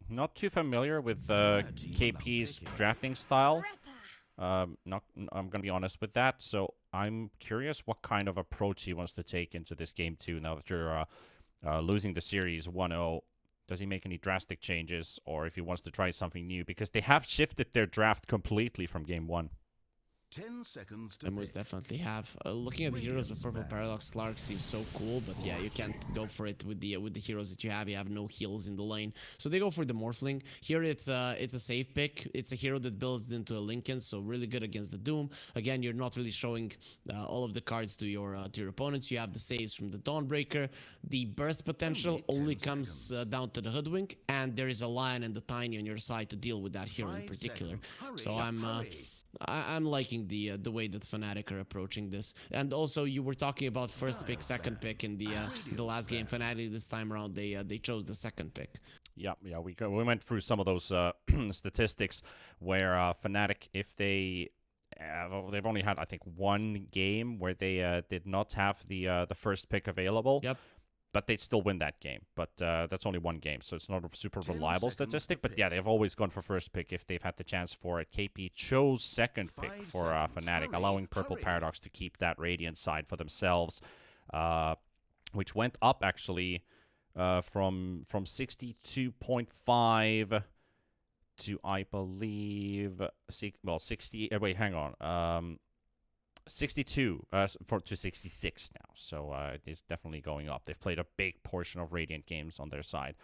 Not too familiar with KP's drafting style. Not, I'm gonna be honest with that. So I'm curious what kind of approach he wants to take into this game too. Now that you're losing the series 1-0, does he make any drastic changes, or if he wants to try something new? Because they have shifted their draft completely from game 1. 10 seconds to I most definitely have. Looking at the heroes of Purple Paradox, Slark seems so cool, but yeah, you can't go for it with the heroes that you have. You have no heals in the lane, so they go for the Morphling. Here it's a safe pick. It's a hero that builds into a Lincoln, so really good against the Doom. Again, you're not really showing all of the cards to your opponents. You have the saves from the Dawnbreaker. The burst potential only comes down to the Hoodwink, and there is a Lion and the Tiny on your side to deal with that hero in particular. So I'm liking the way that Fnatic are approaching this. And also, you were talking about first pick, second pick in the last game. Fnatic this time around they chose the second pick. Yeah, we went through some of those statistics where Fnatic, if they've only had, I think, one game where they did not have the first pick available. Yep. But they'd still win that game. But that's only one game, so it's not a super reliable statistic. But yeah, they've always gone for first pick if they've had the chance for it. KP chose second pick for Fnatic, allowing Purple Paradox to keep that Radiant side for themselves, which went up actually from 62.5 to, I believe, 60. Wait, hang on. 62 to 66 now, so it is definitely going up. They've played a big portion of Radiant games on their side.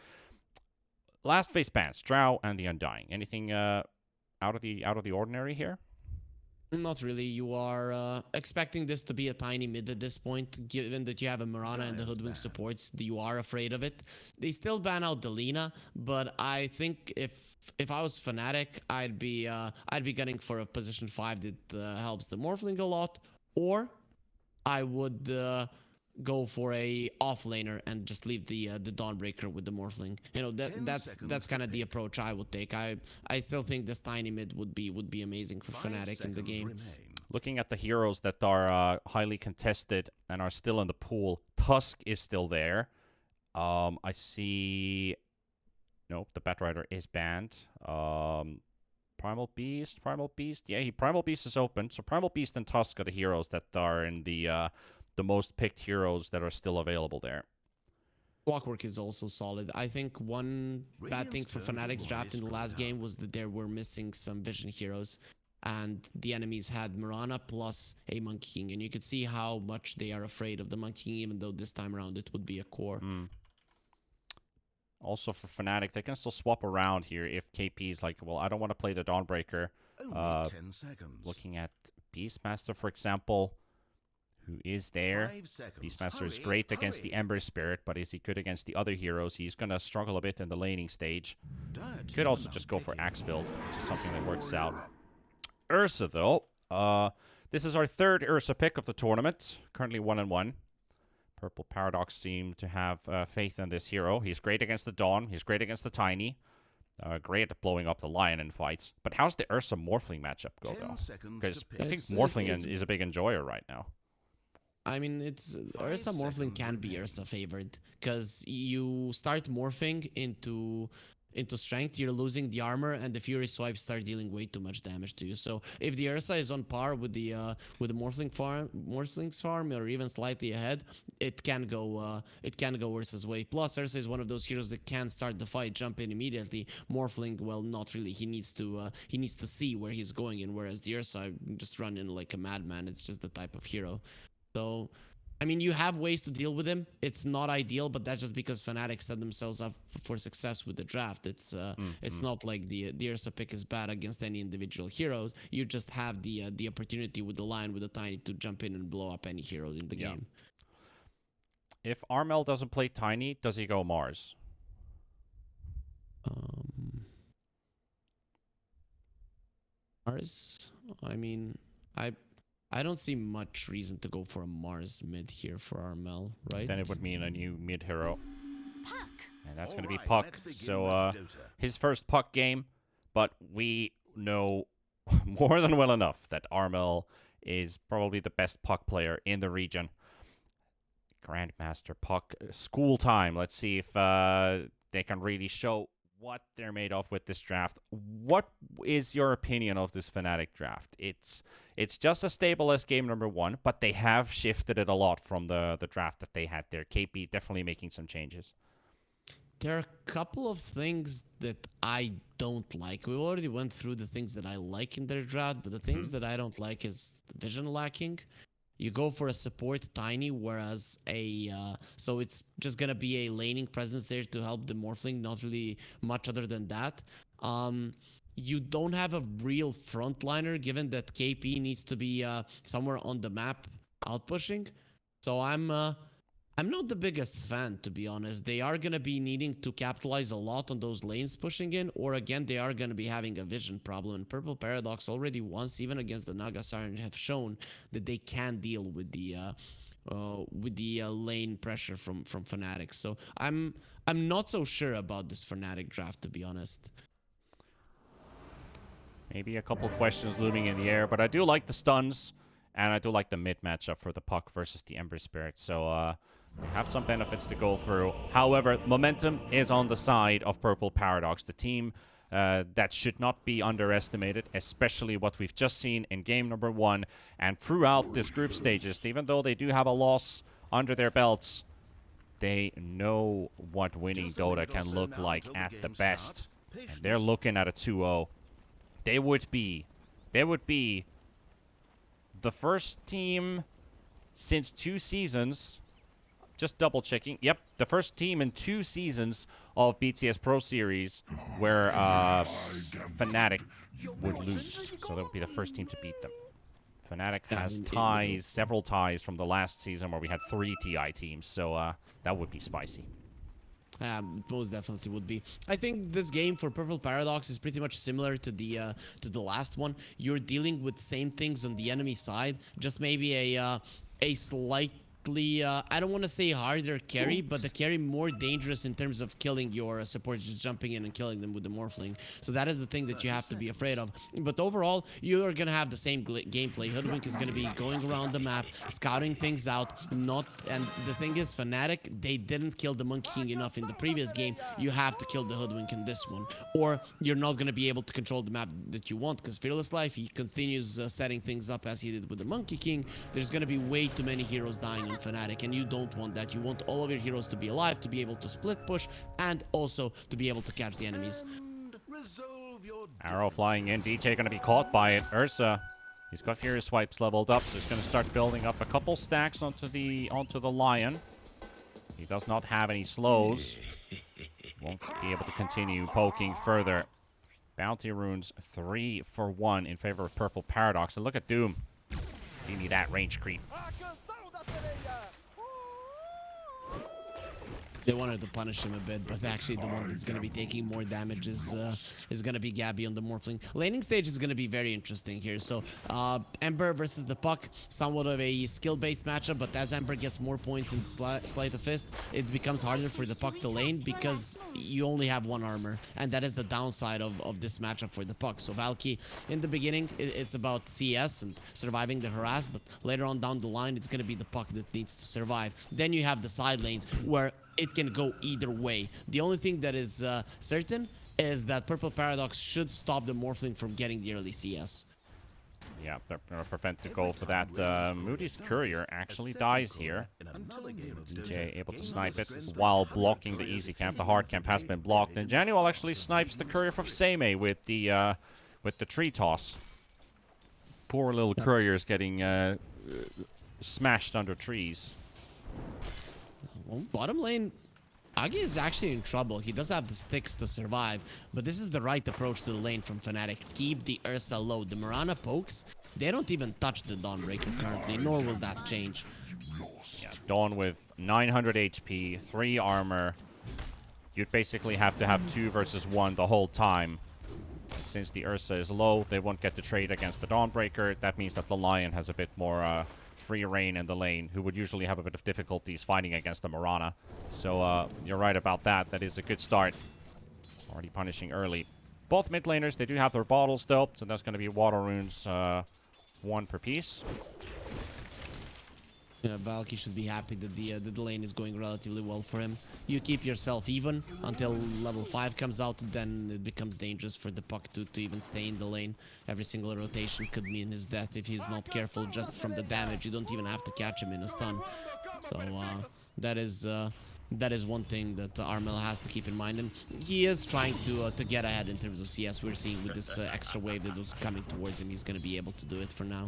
Last phase bans, Drow and the Undying. Anything out of the ordinary here? Not really. You are expecting this to be a tiny mid at this point, given that you have a Mirana and the Hoodwink supports. You are afraid of it. They still ban out the Lina, but I think if I was Fnatic, I'd be gunning for a position 5 that helps the Morphling a lot, or I would go for a offlaner and just leave the Dawnbreaker with the Morphling. You know, that's kind of the approach I would take. I still think this tiny mid would be amazing for Fnatic in the game. Looking at the heroes that are highly contested and are still in the pool, Tusk is still there. I see. Nope, the Batrider is banned. Primal Beast. Yeah, Primal Beast is open. So Primal Beast and Tusk are the heroes that are in the most picked heroes that are still available there. Clockwork is also solid. I think one bad thing for Fnatic's draft in the last game was that they were missing some vision heroes, and the enemies had Mirana plus a Monkey King, and you could see how much they are afraid of the Monkey King, even though this time around it would be a core. Also for Fnatic, they can still swap around here if KP is like, well, I don't want to play the Dawnbreaker. 10 seconds. Looking at Beastmaster, for example, who is there. Beastmaster is great against the Ember Spirit, but is he good against the other heroes? He's going to struggle a bit in the laning stage. Could also just go for Axe build, which is something that works out. Ursa, though. This is our third Ursa pick of the tournament. Currently 1-1. Purple Paradox seem to have faith in this hero. He's great against the Dawn. He's great against the Tiny. Great at blowing up the Lion in fights. But how's the Ursa Morphling matchup go, though? Because I think Morphling is a big enjoyer right now. I mean, it's Ursa Morphling can be Ursa favored, because you start morphing into strength, you're losing the armor, and the Fury swipes start dealing way too much damage to you. So if the Ursa is on par with the Morphling's farm, or even slightly ahead, it can go Ursa's way. Plus, Ursa is one of those heroes that can start the fight, jump in immediately. Morphling, well, not really. He needs to see where he's going in, whereas the Ursa just run in like a madman. It's just the type of hero. So, I mean, you have ways to deal with him. It's not ideal, but that's just because Fnatic set themselves up for success with the draft. It's not like the Ursa pick is bad against any individual heroes. You just have the opportunity with the Lion, with the Tiny, to jump in and blow up any hero in the game. If Armel doesn't play Tiny, does he go Mars? Mars? I mean, I don't see much reason to go for a Mars mid here for Armel, right? Then it would mean a new mid hero. And that's going to be Puck. So his first Puck game, but we know more than well enough that Armel is probably the best Puck player in the region. Grandmaster Puck, school time. Let's see if they can really show what they're made of with this draft. What is your opinion of this Fnatic draft? It's just as stable as game number 1, but they have shifted it a lot from the draft that they had there. KP definitely making some changes. There are a couple of things that I don't like. We already went through the things that I like in their draft, but the things that I don't like is vision lacking. You go for a support Tiny, whereas so it's just gonna be a laning presence there to help the Morphling, not really much other than that. You don't have a real frontliner, given that KP needs to be somewhere on the map out pushing. So I'm not the biggest fan, to be honest. They are going to be needing to capitalize a lot on those lanes pushing in, or again, they are going to be having a vision problem. And Purple Paradox already once, even against the Naga Siren, have shown that they can deal with the lane pressure from Fnatic. So I'm not so sure about this Fnatic draft, to be honest. Maybe a couple questions looming in the air, but I do like the stuns, and I do like the mid matchup for the Puck versus the Ember Spirit. So, they have some benefits to go through. However, momentum is on the side of Purple Paradox, the team that should not be underestimated, especially what we've just seen in game number 1 and throughout this group stages. Even though they do have a loss under their belts, they know what winning Dota can look like at the best. And they're looking at a 2-0. They would be the first team since 2 seasons. Just double checking. Yep, the first team in 2 seasons of BTS Pro Series where Fnatic would lose. So that would be the first team to beat them. Fnatic has ties, several ties from the last season where we had 3 TI teams. So that would be spicy. Most definitely would be. I think this game for Purple Paradox is pretty much similar to the last one. You're dealing with same things on the enemy side, just maybe a slight I don't want to say harder carry, but the carry more dangerous in terms of killing your supporters, just jumping in and killing them with the Morphling. So that is the thing that you have to be afraid of. But overall, you are going to have the same gameplay. Hoodwink is going to be going around the map, scouting things out, and the thing is, Fnatic, they didn't kill the Monkey King enough in the previous game. You have to kill the Hoodwink in this one, or you're not going to be able to control the map that you want, because Fearless Life, he continues setting things up as he did with the Monkey King. There's going to be way too many heroes dying on Fnatic, and you don't want that. You want all of your heroes to be alive, to be able to split push, and also to be able to catch the enemies. Arrow flying in. DJ going to be caught by it. Ursa, he's got Furious Swipes leveled up, so he's going to start building up a couple stacks onto the Lion. He does not have any slows. Won't be able to continue poking further. Bounty runes 3 for 1 in favor of Purple Paradox. And look at Doom. Give me that range creep. They wanted to punish him a bit, but actually the one that's going to be taking more damage is going to be Gabby on the Morphling. Laning stage is going to be very interesting here. So Ember versus the Puck, somewhat of a skill-based matchup, but as Ember gets more points in Sleight of Fist, it becomes harder for the Puck to lane because you only have 1 armor, and that is the downside of this matchup for the Puck. So Valky, in the beginning, it's about CS and surviving the harass, but later on down the line, it's going to be the Puck that needs to survive. Then you have the side lanes where it can go either way. The only thing that is certain is that Purple Paradox should stop the Morphling from getting the early CS. Yeah, they're going to prevent the goal for that. Moody's Courier actually dies here. DJ able to snipe it while blocking the easy camp. The hard camp has been blocked. And Janual actually snipes the Courier from Seimei with the tree toss. Poor little Courier's getting smashed under trees. Well, bottom lane, Agi is actually in trouble. He does have the sticks to survive, but this is the right approach to the lane from Fnatic. Keep the Ursa low. The Mirana pokes, they don't even touch the Dawnbreaker currently, nor will that change. Yeah, Dawn with 900 HP, 3 armor. You'd basically have to have 2 versus 1 the whole time. And since the Ursa is low, they won't get the trade against the Dawnbreaker. That means that the Lion has a bit more free reign in the lane, who would usually have a bit of difficulties fighting against the Mirana. So you're right about that. That is a good start. Already punishing early. Both mid laners, they do have their bottles though, so that's going to be water runes, 1 per piece. Yeah, Valky should be happy that the lane is going relatively well for him. You keep yourself even until level 5 comes out, then it becomes dangerous for the puck to even stay in the lane. Every single rotation could mean his death if he's not careful just from the damage. You don't even have to catch him in a stun. So that is one thing that Armel has to keep in mind, and he is trying to get ahead in terms of CS. We're seeing with this extra wave that was coming towards him, he's going to be able to do it for now.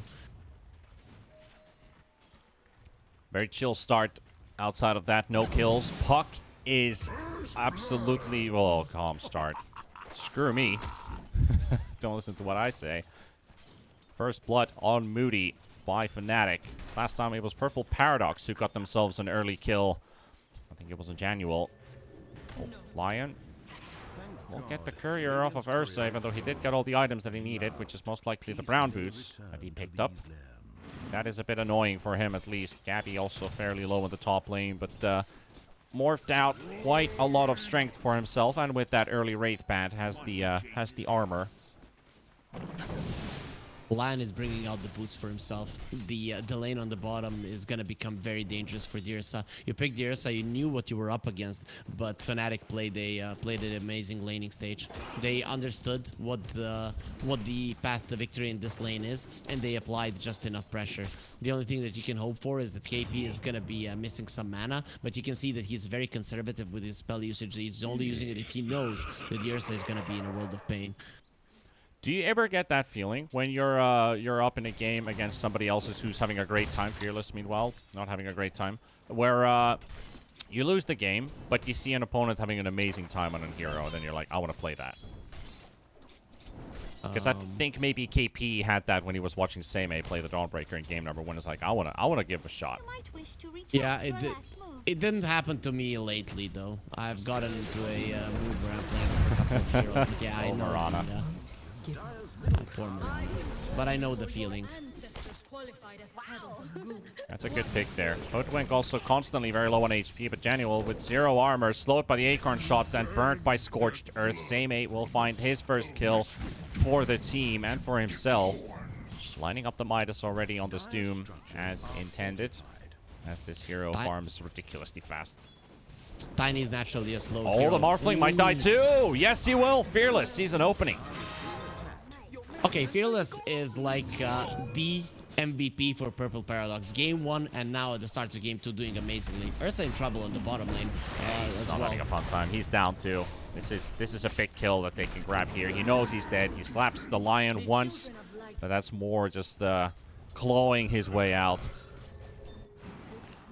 Very chill start. Outside of that, no kills. Puck is absolutely... Well, calm start. Screw me. Don't listen to what I say. First blood on Moody by Fnatic. Last time it was Purple Paradox who got themselves an early kill. I think it was a Janual. Oh, Lion will get the courier off of Ursa, even though he did get all the items that he needed, which is most likely the brown boots that he picked up. That is a bit annoying for him, at least. Gabby also fairly low in the top lane, but morphed out quite a lot of strength for himself, and with that early Wraith Band has the armor. Lion is bringing out the boots for himself. The lane on the bottom is going to become very dangerous for Dirsa. You picked Dirsa, you knew what you were up against, but Fnatic played an amazing laning stage. They understood what the path to victory in this lane is, and they applied just enough pressure. The only thing that you can hope for is that KP is going to be missing some mana, but you can see that he's very conservative with his spell usage. He's only using it if he knows that Dirsa is going to be in a world of pain. Do you ever get that feeling when you're up in a game against somebody else who's having a great time? Fearless, meanwhile, not having a great time. Where you lose the game, but you see an opponent having an amazing time on a hero, then you're like, I want to play that. Because I think maybe KP had that when he was watching Seimei play the Dawnbreaker in game number 1. It's like, I wanna give a shot. Yeah, it didn't happen to me lately though. I've gotten into a mood where I'm playing just a couple of heroes, but yeah, I know. Marana. Poor Marana. But I know the feeling. That's a good pick there. Hoodwink also constantly very low on HP, but Janual with 0 armor, slowed by the Acorn shot, then burnt by Scorched Earth. Seimei will find his first kill for the team and for himself. Lining up the Midas already on this Doom as intended, as this hero farms ridiculously fast. Tiny is naturally a slow Oh, hero. the Marfling might die too! Yes, he will! Fearless sees an opening. Okay, Fearless is like the MVP for Purple Paradox. Game 1 and now at the start of game 2 doing amazingly. Ursa in trouble on the bottom lane as Not well. having a fun time. He's down too. This is a big kill that they can grab here. He knows he's dead. He slaps the Lion once, but that's more just clawing his way out.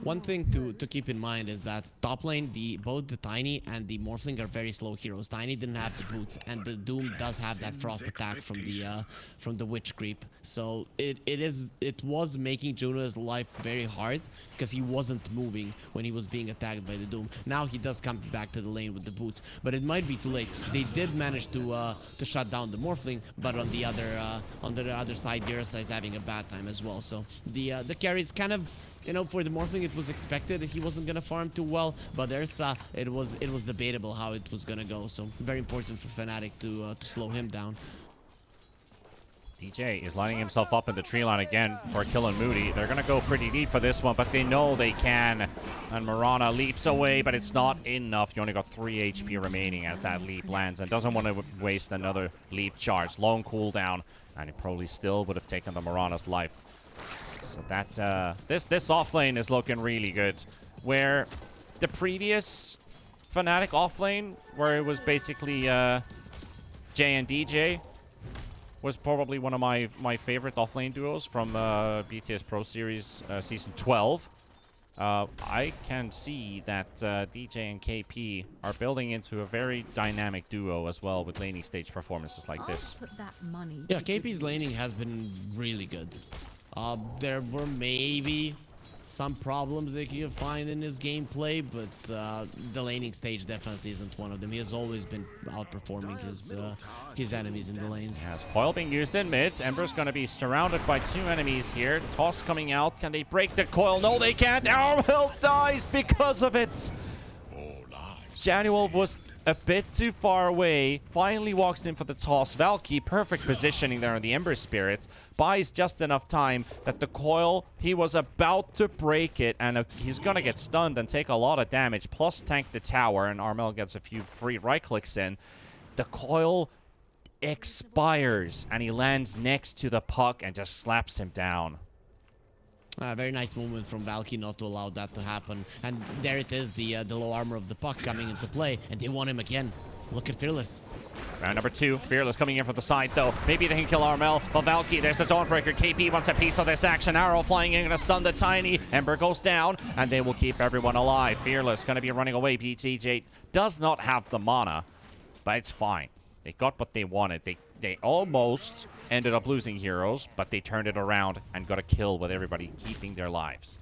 One thing to keep in mind is that top lane, both the Tiny and the Morphling are very slow heroes. Tiny didn't have the boots, and the Doom does have that frost attack from the Witch Creep. So it was making Juno's life very hard because he wasn't moving when he was being attacked by the Doom. Now he does come back to the lane with the boots, but it might be too late. They did manage to shut down the Morphling, but on the other side, Dirsa is having a bad time as well. So the carry is kind of, you know, for the Morphling, it was expected that he wasn't gonna farm too well, but there's it was debatable how it was gonna go. So very important for Fnatic to slow him down. DJ is lining himself up in the tree line again for a kill on Moody. They're gonna go pretty deep for this one, but they know they can. And Marana leaps away, but it's not enough. You only got 3 HP remaining as that leap lands, and doesn't want to waste another leap charge. Long cooldown, and he probably still would have taken the Marana's life. So that this offlane is looking really good. Where the previous Fnatic offlane, where it was basically J and DJ, was probably one of my favorite offlane duos from BTS Pro Series Season 12. I can see that DJ and KP are building into a very dynamic duo as well with laning stage performances like this. Yeah, KP's laning has been really good. There were maybe some problems that you find in his gameplay, but the laning stage definitely isn't one of them. He has always been outperforming his enemies in the lanes. Yes, coil being used in mid. Ember's going to be surrounded by 2 enemies here. Toss coming out. Can they break the coil? No, they can't. Armel dies because of it. Janual was a bit too far away, finally walks in for the toss. Valky, perfect positioning there on the Ember Spirit, buys just enough time that the coil, he was about to break it, and he's gonna get stunned and take a lot of damage, plus tank the tower, and Armel gets a few free right clicks in. The coil expires, and he lands next to the puck and just slaps him down. Very nice movement from Valky not to allow that to happen. And there it is, the low armor of the puck coming into play. And they want him again. Look at Fearless. Round number 2. Fearless coming in from the side, though. Maybe they can kill Armel. But Valky, there's the Dawnbreaker. KP wants a piece of this action. Arrow flying in, gonna stun the Tiny. Ember goes down, and they will keep everyone alive. Fearless gonna be running away. BTJ does not have the mana, but it's fine. They got what they wanted. They almost ended up losing heroes, but they turned it around and got a kill with everybody keeping their lives.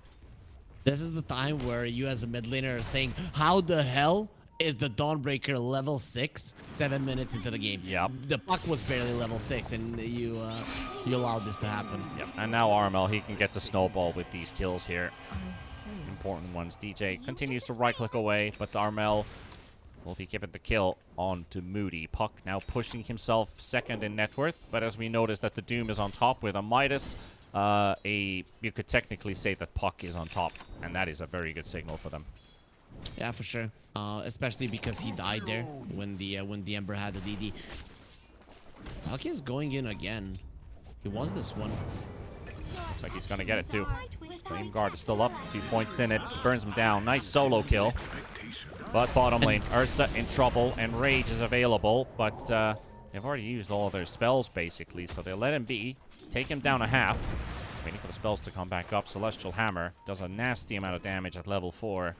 This is the time where you as a mid laner are saying, how the hell is the Dawnbreaker level 6 7 minutes into the game? Yep. The puck was barely level 6 and you allowed this to happen. Yep. And now Armel, he can get to snowball with these kills here. Important ones. DJ continues to right click away, but Armel will be given the kill on to Moody. Puck now pushing himself second in net worth, but as we notice that the Doom is on top with a Midas, you could technically say that Puck is on top, and that is a very good signal for them. Yeah, for sure. Especially because he died there when the Ember had the DD. Valky is going in again. He wants this one. Looks like he's gonna get it too. Flame Guard is still up. A few points in it. Burns him down. Nice solo kill. But bottom lane, Ursa in trouble, and Rage is available, but they've already used all of their spells, basically, so they'll let him be, take him down a half, waiting for the spells to come back up. Celestial Hammer does a nasty amount of damage at level 4.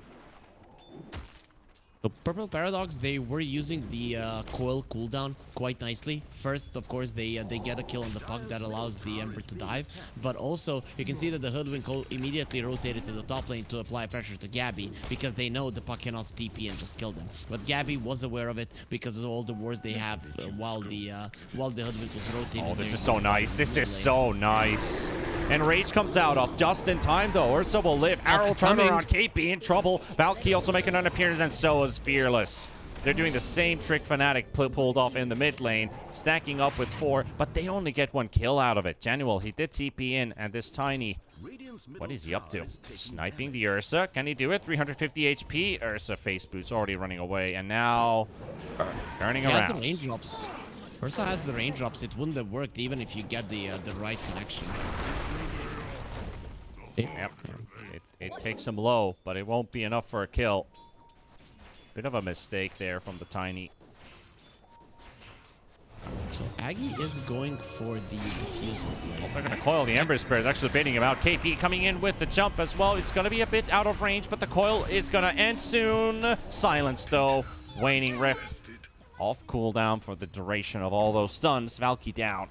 The Purple Paradox, they were using the coil cooldown quite nicely. First, of course, they get a kill on the puck that allows the Ember to dive. But also, you can see that the Hoodwink immediately rotated to the top lane to apply pressure to Gabby, because they know the puck cannot TP and just kill them. But Gabby was aware of it because of all the wards they have while the Hoodwink was rotating. Oh, this is so nice. This is so nice. And Rage comes out of just in time, though. Ursa will live. Arrow turnaround. KP in trouble. Valky also making an appearance, and so is Fearless. They're doing the same trick Fnatic pulled off in the mid lane, stacking up with 4, but they only get 1 kill out of it. Januel, he did TP in, and this Tiny, what is he up to? Sniping the Ursa. Can he do it? 350 HP. Ursa face boots already running away, and now turning around. He has the raindrops. Ursa has the raindrops. It wouldn't have worked even if you get the right connection. Yep. It takes him low, but it won't be enough for a kill. Bit of a mistake there from the Tiny. So Aggie is going for the defusal. Oh, they're going to coil the Ember Spirit. Actually debating about KP coming in with the jump as well. It's going to be a bit out of range, but the coil is going to end soon. Silence, though. Waning Rift. Off cooldown for the duration of all those stuns. Valky down.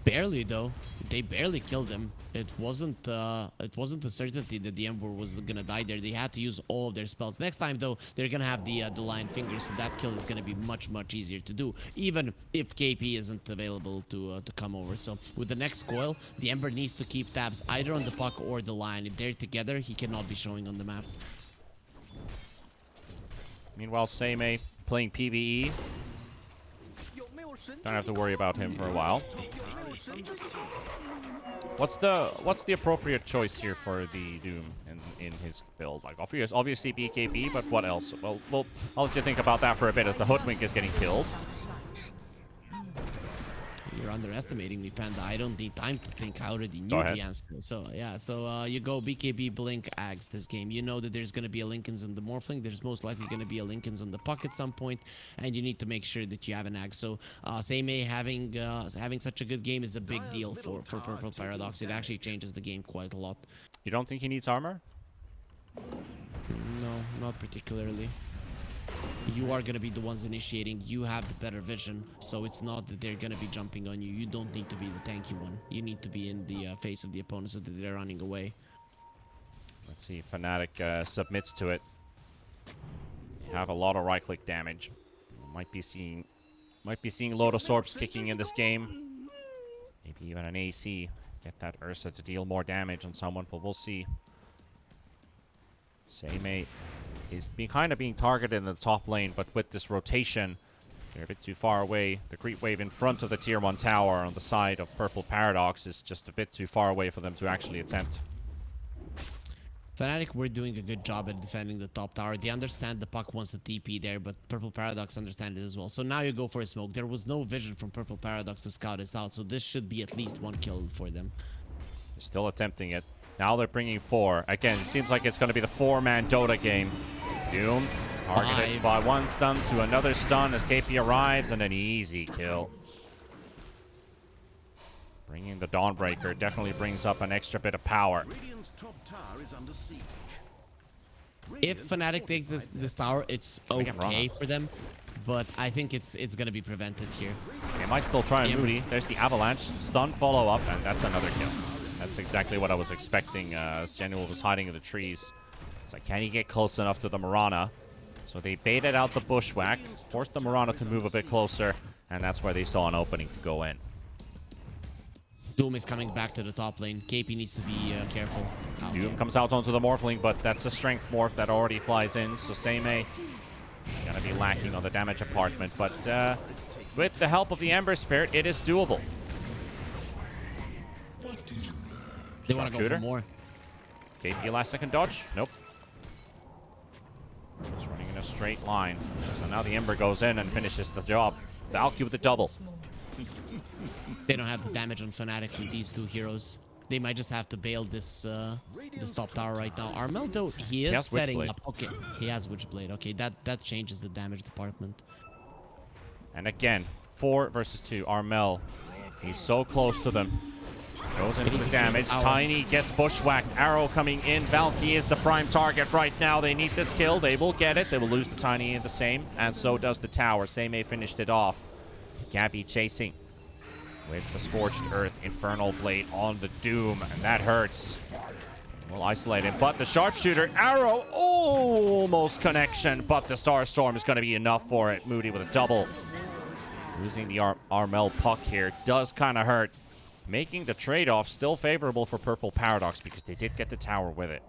Barely, though. They barely killed him. It wasn't a certainty that the Ember was gonna die there. They had to use all of their spells. Next time, though, they're gonna have the Lion Fingers, so that kill is gonna be much easier to do, even if KP isn't available to come over. So with the next coil, the Ember needs to keep tabs either on the puck or the Lion. If they're together, he cannot be showing on the map. Meanwhile, Seimei playing PvE. Don't have to worry about him for a while. What's the appropriate choice here for the Doom in his build? Like, obviously BKB, but what else? Well, I'll let you think about that for a bit as the Hoodwink is getting killed. You're underestimating me, Panda. I don't need time to think. I already knew the answer. So, yeah. So, you go BKB, Blink, Ags this game. You know that there's going to be a Linken's on the Morphling. There's most likely going to be a Linken's on the Puck at some point. And you need to make sure that you have an Ag. So, Seimei having such a good game is a big deal for Purple Paradox. It actually changes the game quite a lot. You don't think he needs armor? No, not particularly. You are going to be the ones initiating. You have the better vision, so it's not that they're going to be jumping on you. You don't need to be the tanky one. You need to be in the face of the opponent so that they're running away. Let's see if Fnatic submits to it. You have a lot of right-click damage. Might be seeing Lotus Orbs kicking in this game. Maybe even an AC. Get that Ursa to deal more damage on someone, but we'll see. Seimei He's kind of being targeted in the top lane, but with this rotation, they're a bit too far away. The creep wave in front of the tier 1 tower on the side of Purple Paradox is just a bit too far away for them to actually attempt. Fnatic were doing a good job at defending the top tower. They understand the puck wants the TP there, but Purple Paradox understand it as well. So now you go for a smoke. There was no vision from Purple Paradox to scout this out, so this should be at least 1 kill for them. They're still attempting it. Now they're bringing 4. Again, it seems like it's going to be the 4-man Dota game. Doom targeted by 1 stun to another stun as KP arrives, and an easy kill. Bringing the Dawnbreaker definitely brings up an extra bit of power. Radiant's top tower is under siege. If Fnatic takes this tower, it's okay for them, but I think it's gonna be prevented here. They might still try and Moody. There's the Avalanche. Stun follow-up, and that's another kill. That's exactly what I was expecting as Genuine was hiding in the trees. It's like, can he get close enough to the Mirana? So they baited out the Bushwhack, forced the Mirana to move a bit closer, and that's where they saw an opening to go in. Doom is coming back to the top lane. KP needs to be careful. Doom comes out onto the Morphling, but that's a strength morph that already flies in. So Seimei gonna be lacking on the damage department, but with the help of the Ember Spirit, it is doable. They want to go for more. KP last second dodge. Nope. Just running in a straight line. So now the Ember goes in and finishes the job. Valky with the double. They don't have the damage on Fnatic with these 2 heroes. They might just have to bail this top tower right now. Armel, though, he is setting up. Okay, he has Witchblade. Okay, that changes the damage department. And again, 4 versus 2. Armel, he's so close to them. Goes into the damage. Tiny gets bushwhacked. Arrow coming in. Valky is the prime target right now. They need this kill. They will get it. They will lose the Tiny in the same. And so does the tower. Seimei finished it off. Gabby chasing with the Scorched Earth Infernal Blade on the Doom. And that hurts. We'll isolate him. But the Sharpshooter Arrow, almost connection. But the Starstorm is going to be enough for it. Moody with a double. Losing the Armel puck here does kind of hurt. Making the trade-off still favorable for Purple Paradox because they did get the tower with it.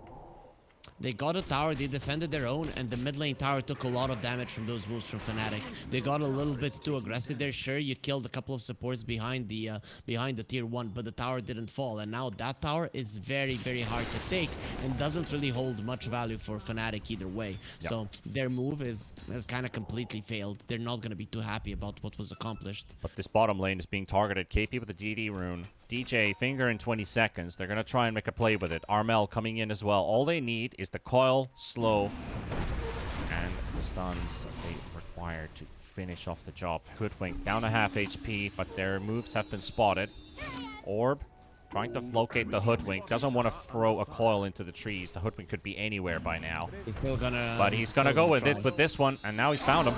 They got a tower, they defended their own, and the mid lane tower took a lot of damage from those moves from Fnatic. They got a little bit too aggressive there. Sure, you killed a couple of supports behind the tier 1, but the tower didn't fall. And now that tower is very, very hard to take and doesn't really hold much value for Fnatic either way. Yep. So their move has kind of completely failed. They're not going to be too happy about what was accomplished. But this bottom lane is being targeted. KP with the DD rune. DJ, finger in 20 seconds. They're going to try and make a play with it. Armel coming in as well. All they need is the coil, slow, and the stuns they require to finish off the job. Hoodwink down a half HP, but their moves have been spotted. Orb trying to locate the Hoodwink. Doesn't want to throw a coil into the trees. The Hoodwink could be anywhere by now. He's still gonna... But he's going to go with it with this one, and now he's found him.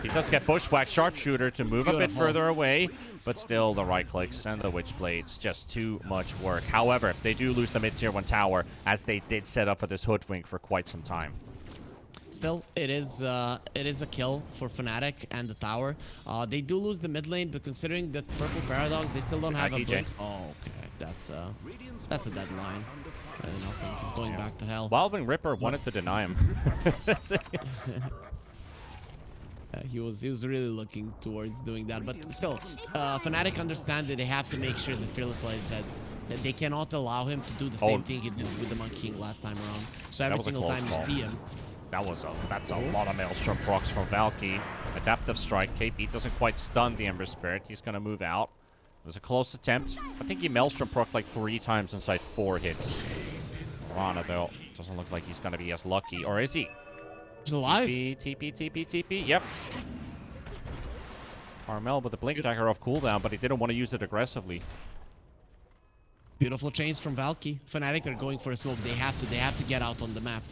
He does get Bushwhack Sharpshooter to move a bit further away, but still the right clicks and the Witchblades. Just too much work. However, they do lose the mid-tier 1 tower, as they did set up for this Hoodwink for quite some time. Still, it is a kill for Fnatic and the tower. They do lose the mid lane, but considering that Purple Paradox, they still don't have a blink. Oh, okay. That's a dead line. I don't think he's going back to hell. Wildwing Ripper wanted to deny him. He was really looking towards doing that, but still, Fnatic understand that they have to make sure that Fearless Light is dead. That they cannot allow him to do the same thing he did with the Monkey King last time around. So every single time you see him. That's a lot of Maelstrom procs from Valky. Adaptive Strike. KP doesn't quite stun the Ember Spirit. He's going to move out. It was a close attempt. I think he Maelstrom proc like 3 times inside 4 hits. Rana, though, doesn't look like he's going to be as lucky. Or is he? He's alive. TP. Yep. Armel with the Blink Dagger off cooldown, but he didn't want to use it aggressively. Beautiful chains from Valky. Fnatic are going for a smoke. They have to get out on the map.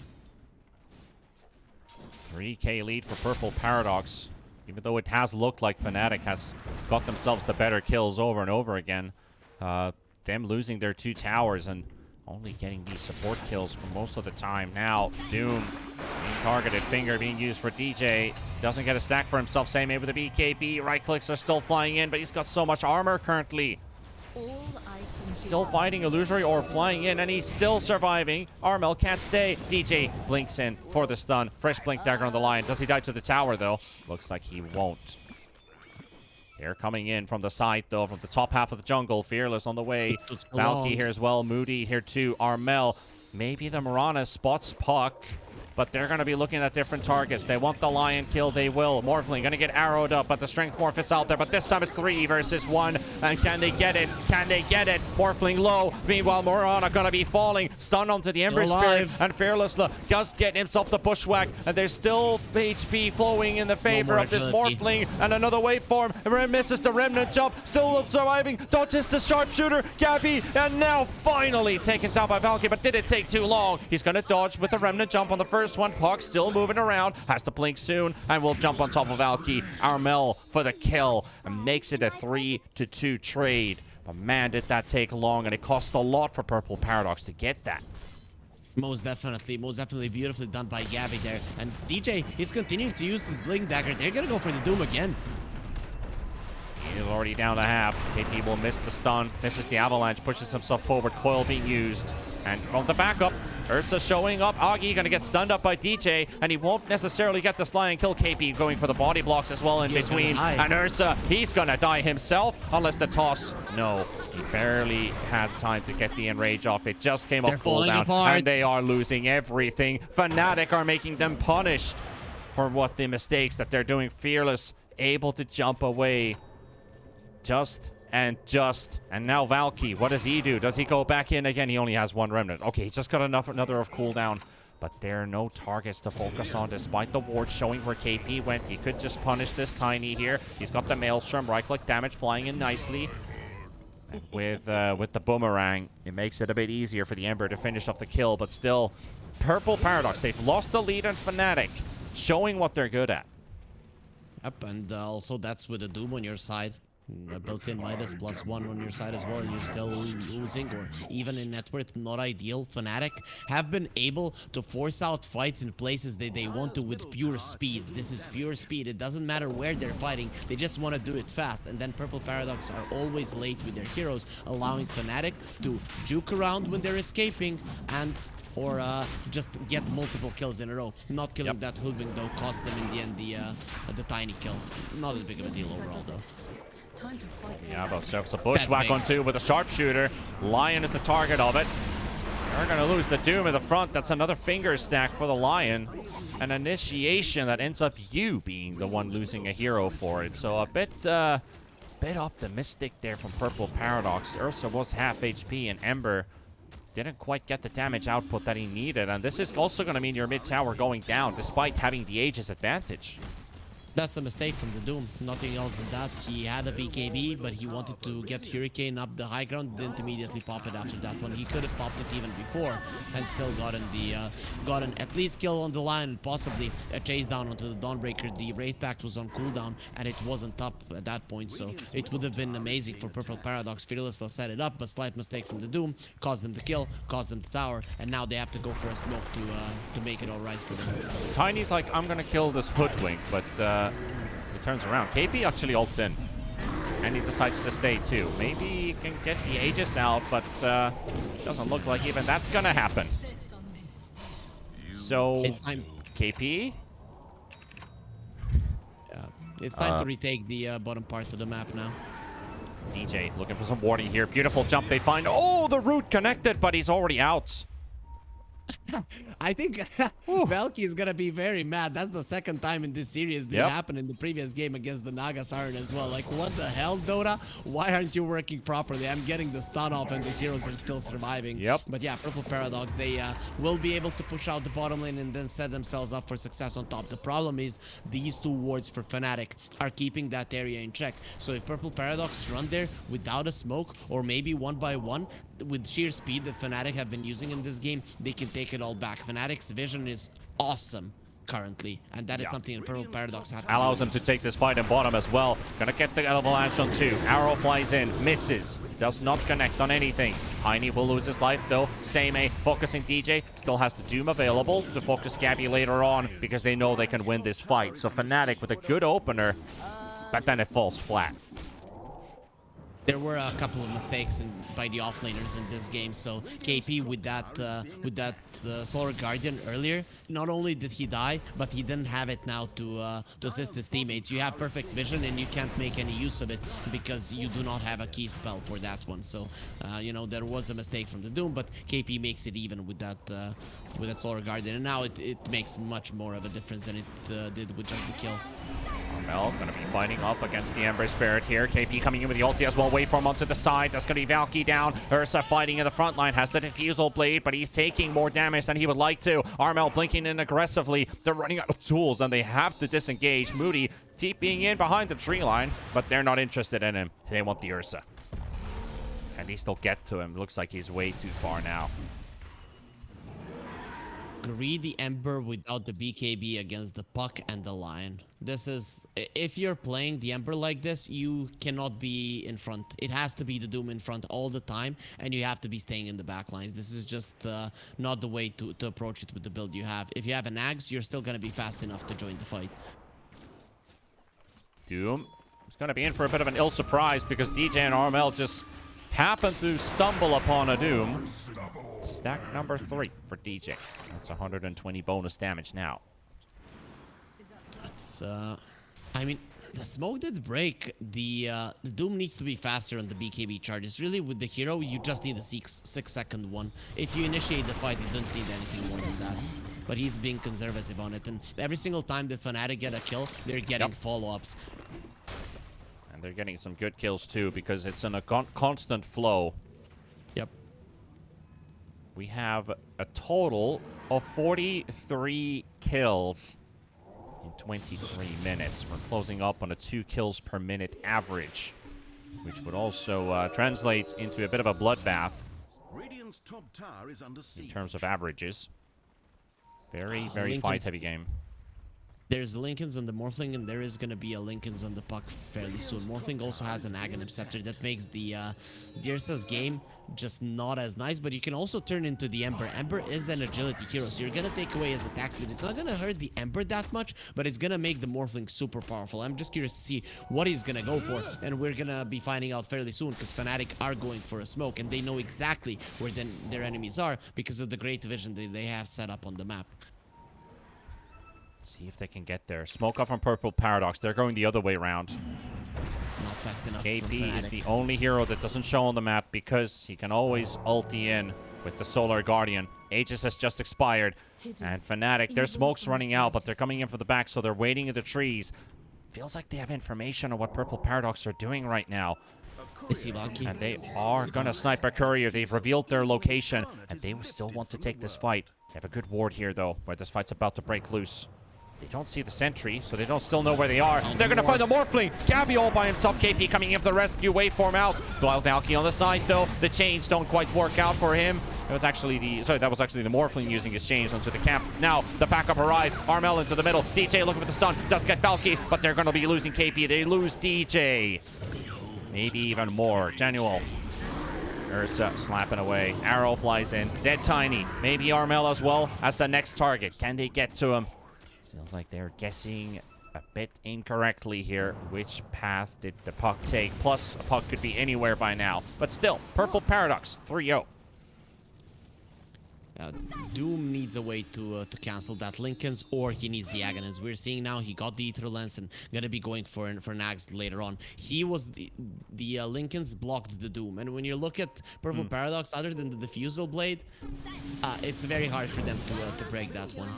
3k lead for Purple Paradox. Even though it has looked like Fnatic has got themselves the better kills over and over again. Them losing their 2 towers and only getting these support kills for most of the time. Now, Doom being targeted. Finger being used for DJ. Doesn't get a stack for himself. Seimei with the BKB. Right clicks are still flying in, but he's got so much armor currently. All items Still fighting Illusory or flying in, and he's still surviving. Armel can't stay. DJ blinks in for the stun. Fresh blink dagger on the line. Does he die to the tower, though? Looks like he won't. They're coming in from the side, though, from the top half of the jungle. Fearless on the way. Valky here as well. Moody here, too. Armel. Maybe the Mirana spots Puck. But they're going to be looking at different targets. They want the Lion kill. They will. Morphling going to get arrowed up, but the Strength Morph is out there. But this time it's 3 versus 1. And can they get it? Can they get it? Morphling low. Meanwhile, Morana going to be falling. Stun onto the Ember Spirit. And Fearless just getting himself the Bushwhack. And there's still HP flowing in the favor of this Morphling. And another waveform. And misses the Remnant jump. Still surviving. Dodges the Sharpshooter. Gabby. And now finally taken down by Valky. But did it take too long? He's going to dodge with the Remnant jump on the first one. Puck still moving around, has to blink soon, and will jump on top of Valky. Armel for the kill, and makes it a 3-2 trade. But man, did that take long, and it cost a lot for Purple Paradox to get that. Most definitely beautifully done by Gabby there. And DJ is continuing to use his blink dagger. They're gonna go for the Doom again. He is already down to half. KP will miss the stun, misses the avalanche, pushes himself forward, coil being used. And from the backup, Ursa showing up. Augie gonna get stunned up by DJ, and he won't necessarily get the Sly and kill. KP going for the body blocks as well in between. And Ursa, he's gonna die himself, unless the toss. No, he barely has time to get the enrage off. It just came off cooldown, and they are losing everything. Fnatic are making them punished for what the mistakes that they're doing. Fearless, able to jump away. And now Valky, what does he do? Does he go back in again? He only has 1 remnant. Okay, he's just got another of cooldown. But there are no targets to focus on despite the ward showing where KP went. He could just punish this Tiny here. He's got the Maelstrom, right-click damage flying in nicely. And with the Boomerang, it makes it a bit easier for the Ember to finish off the kill. But still, Purple Paradox, they've lost the lead on Fnatic, showing what they're good at. Yep, and also that's with the Doom on your side. A built-in Midas +1 on your side as well, and you're still losing, or even in net worth, not ideal. Fnatic have been able to force out fights in places that they want to with pure speed. This is pure speed. It doesn't matter where they're fighting. They just want to do it fast. And then Purple Paradox are always late with their heroes, allowing Fnatic to juke around when they're escaping or just get multiple kills in a row. Not killing that Hoodwink, though, cost them in the end the Tiny kill. Not as big of a deal overall, though. Yeah, but serves a Bushwhack on 2 with a Sharpshooter. Lion is the target of it. They're going to lose the Doom in the front. That's another finger stack for the Lion. An initiation that ends up you being the one losing a hero for it. So a bit optimistic there from Purple Paradox. Ursa was half HP, and Ember didn't quite get the damage output that he needed. And this is also going to mean your mid tower going down despite having the Aegis advantage. That's a mistake from the Doom. Nothing else than that. He had a BKB, but he wanted to get Hurricane up the high ground. Didn't immediately pop it after that one. He could have popped it even before and still gotten at least kill on the line and possibly a chase down onto the Dawnbreaker. The Wraith Pact was on cooldown and it wasn't up at that point, so it would have been amazing for Purple Paradox. Fearless will set it up, but slight mistake from the Doom caused them the kill, caused them the tower, and now they have to go for a smoke to make it all right for them. Tiny's like, I'm gonna kill this Hoodwink, but he turns around. KP actually ults in. And he decides to stay too. Maybe he can get the Aegis out, but doesn't look like even that's gonna happen. So, KP? Yeah, it's time to retake the bottom part of the map now. DJ looking for some warding here. Beautiful jump they find. Oh, the root connected, but he's already out. I think Valky is gonna be very mad. That's the second time in this series that happened in the previous game against the Naga Siren as well. Like, what the hell, Dota? Why aren't you working properly? I'm getting the stun off and the heroes are still surviving. But yeah, Purple Paradox, they will be able to push out the bottom lane and then set themselves up for success on top. The problem is these 2 wards for Fnatic are keeping that area in check. So if Purple Paradox run there without a smoke, or maybe 1 by 1, with sheer speed that Fnatic have been using in this game, they can take it all back. Fnatic's vision is awesome currently, and that is something that Purple Paradox have to allows them to take this fight in bottom as well. Gonna get the avalanche on 2. Arrow flies in, misses, does not connect on anything. Tiny will lose his life though. Same focusing DJ, still has the Doom available to focus Gabby later on because they know they can win this fight. So Fnatic with a good opener, but then it falls flat. There were a couple of mistakes by the offlaners in this game. So KP with that Solar Guardian earlier, not only did he die, but he didn't have it now to assist his teammates. You have perfect vision and you can't make any use of it because you do not have a key spell for that one. So you know, there was a mistake from the Doom, but KP makes it even with that Solar Guardian, and now it makes much more of a difference than it did with just the kill. Armel going to be fighting up against the Ember Spirit here. KP coming in with the ulti as well. Waveform onto the side. That's going to be Valky down. Ursa fighting in the front line. Has the Diffusal Blade, but he's taking more damage than he would like to. Armel blinking in aggressively. They're running out of tools and they have to disengage. Moody TPing in behind the tree line, but they're not interested in him. They want the Ursa. Can they still get to him? Looks like he's way too far now. Greedy Ember without the BKB against the Puck and the Lion. This is, if you're playing the Ember like this, you cannot be in front. It has to be the Doom in front all the time, and you have to be staying in the back lines. This is just not the way to approach it with the build you have. If you have an Axe, you're still going to be fast enough to join the fight. Doom is going to be in for a bit of an ill surprise because DJ and Armel just happen to stumble upon a Doom. Stack number 3 for DJ. That's 120 bonus damage now. It's, I mean, the smoke did break. The Doom needs to be faster on the BKB charges. Really, with the hero, you just need a 6-second one. If you initiate the fight, you don't need anything more than that. But he's being conservative on it. And every single time the Fnatic get a kill, they're getting follow-ups. And they're getting some good kills, too, because it's in a constant flow. Yep. We have a total of 43 kills in 23 minutes. We're closing up on a 2 kills per minute average, which would also translate into a bit of a bloodbath in terms of averages. Very fight-heavy game. There's Linken's on the Morphling, and there is going to be a Linken's on the Puck fairly soon. Morphling also has an Aghanim Scepter that makes the Dirsa's game just not as nice, but you can also turn into the Ember. Ember is an agility hero, so you're going to take away his attack speed. It's not going to hurt the Ember that much, but it's going to make the Morphling super powerful. I'm just curious to see what he's going to go for, and we're going to be finding out fairly soon because Fnatic are going for a smoke, and they know exactly where their enemies are because of the great vision that they have set up on the map. See if they can get there. Smoke off on Purple Paradox. They're going the other way around. Not fast enough. KP is the only hero that doesn't show on the map because he can always ulti in with the Solar Guardian. Aegis has just expired. And Fnatic, their smoke's running out, but they're coming in for the back, so they're waiting in the trees. Feels like they have information on what Purple Paradox are doing right now. Is he lucky? And they are going to snipe a courier. They've revealed their location, and they still want to take this fight. They have a good ward here, though, where this fight's about to break loose. They don't see the sentry, so they don't still know where they are. They're going to find the Morphling. Gabby all by himself. KP coming in for the rescue. Waveform out. Wild Valky on the side, though. The chains don't quite work out for him. It was actually that was actually the Morphling using his chains onto the camp. Now, the backup arrives. Armel into the middle. DJ looking for the stun. Does get Valky, but they're going to be losing KP. They lose DJ. Maybe even more. Genual. Ursa slapping away. Arrow flies in. Dead Tiny. Maybe Armel as well as the next target. Can they get to him? Feels like they're guessing a bit incorrectly here. Which path did the Puck take? Plus, a Puck could be anywhere by now. But still, Purple Paradox, 3-0. Doom needs a way to cancel that Linken's, or he needs the Aghanims. We're seeing now he got the Ether Lens and gonna be going for an Axe later on. He was the Linken's blocked the Doom, and when you look at Purple Paradox, other than the Diffusal Blade, it's very hard for them to break that one.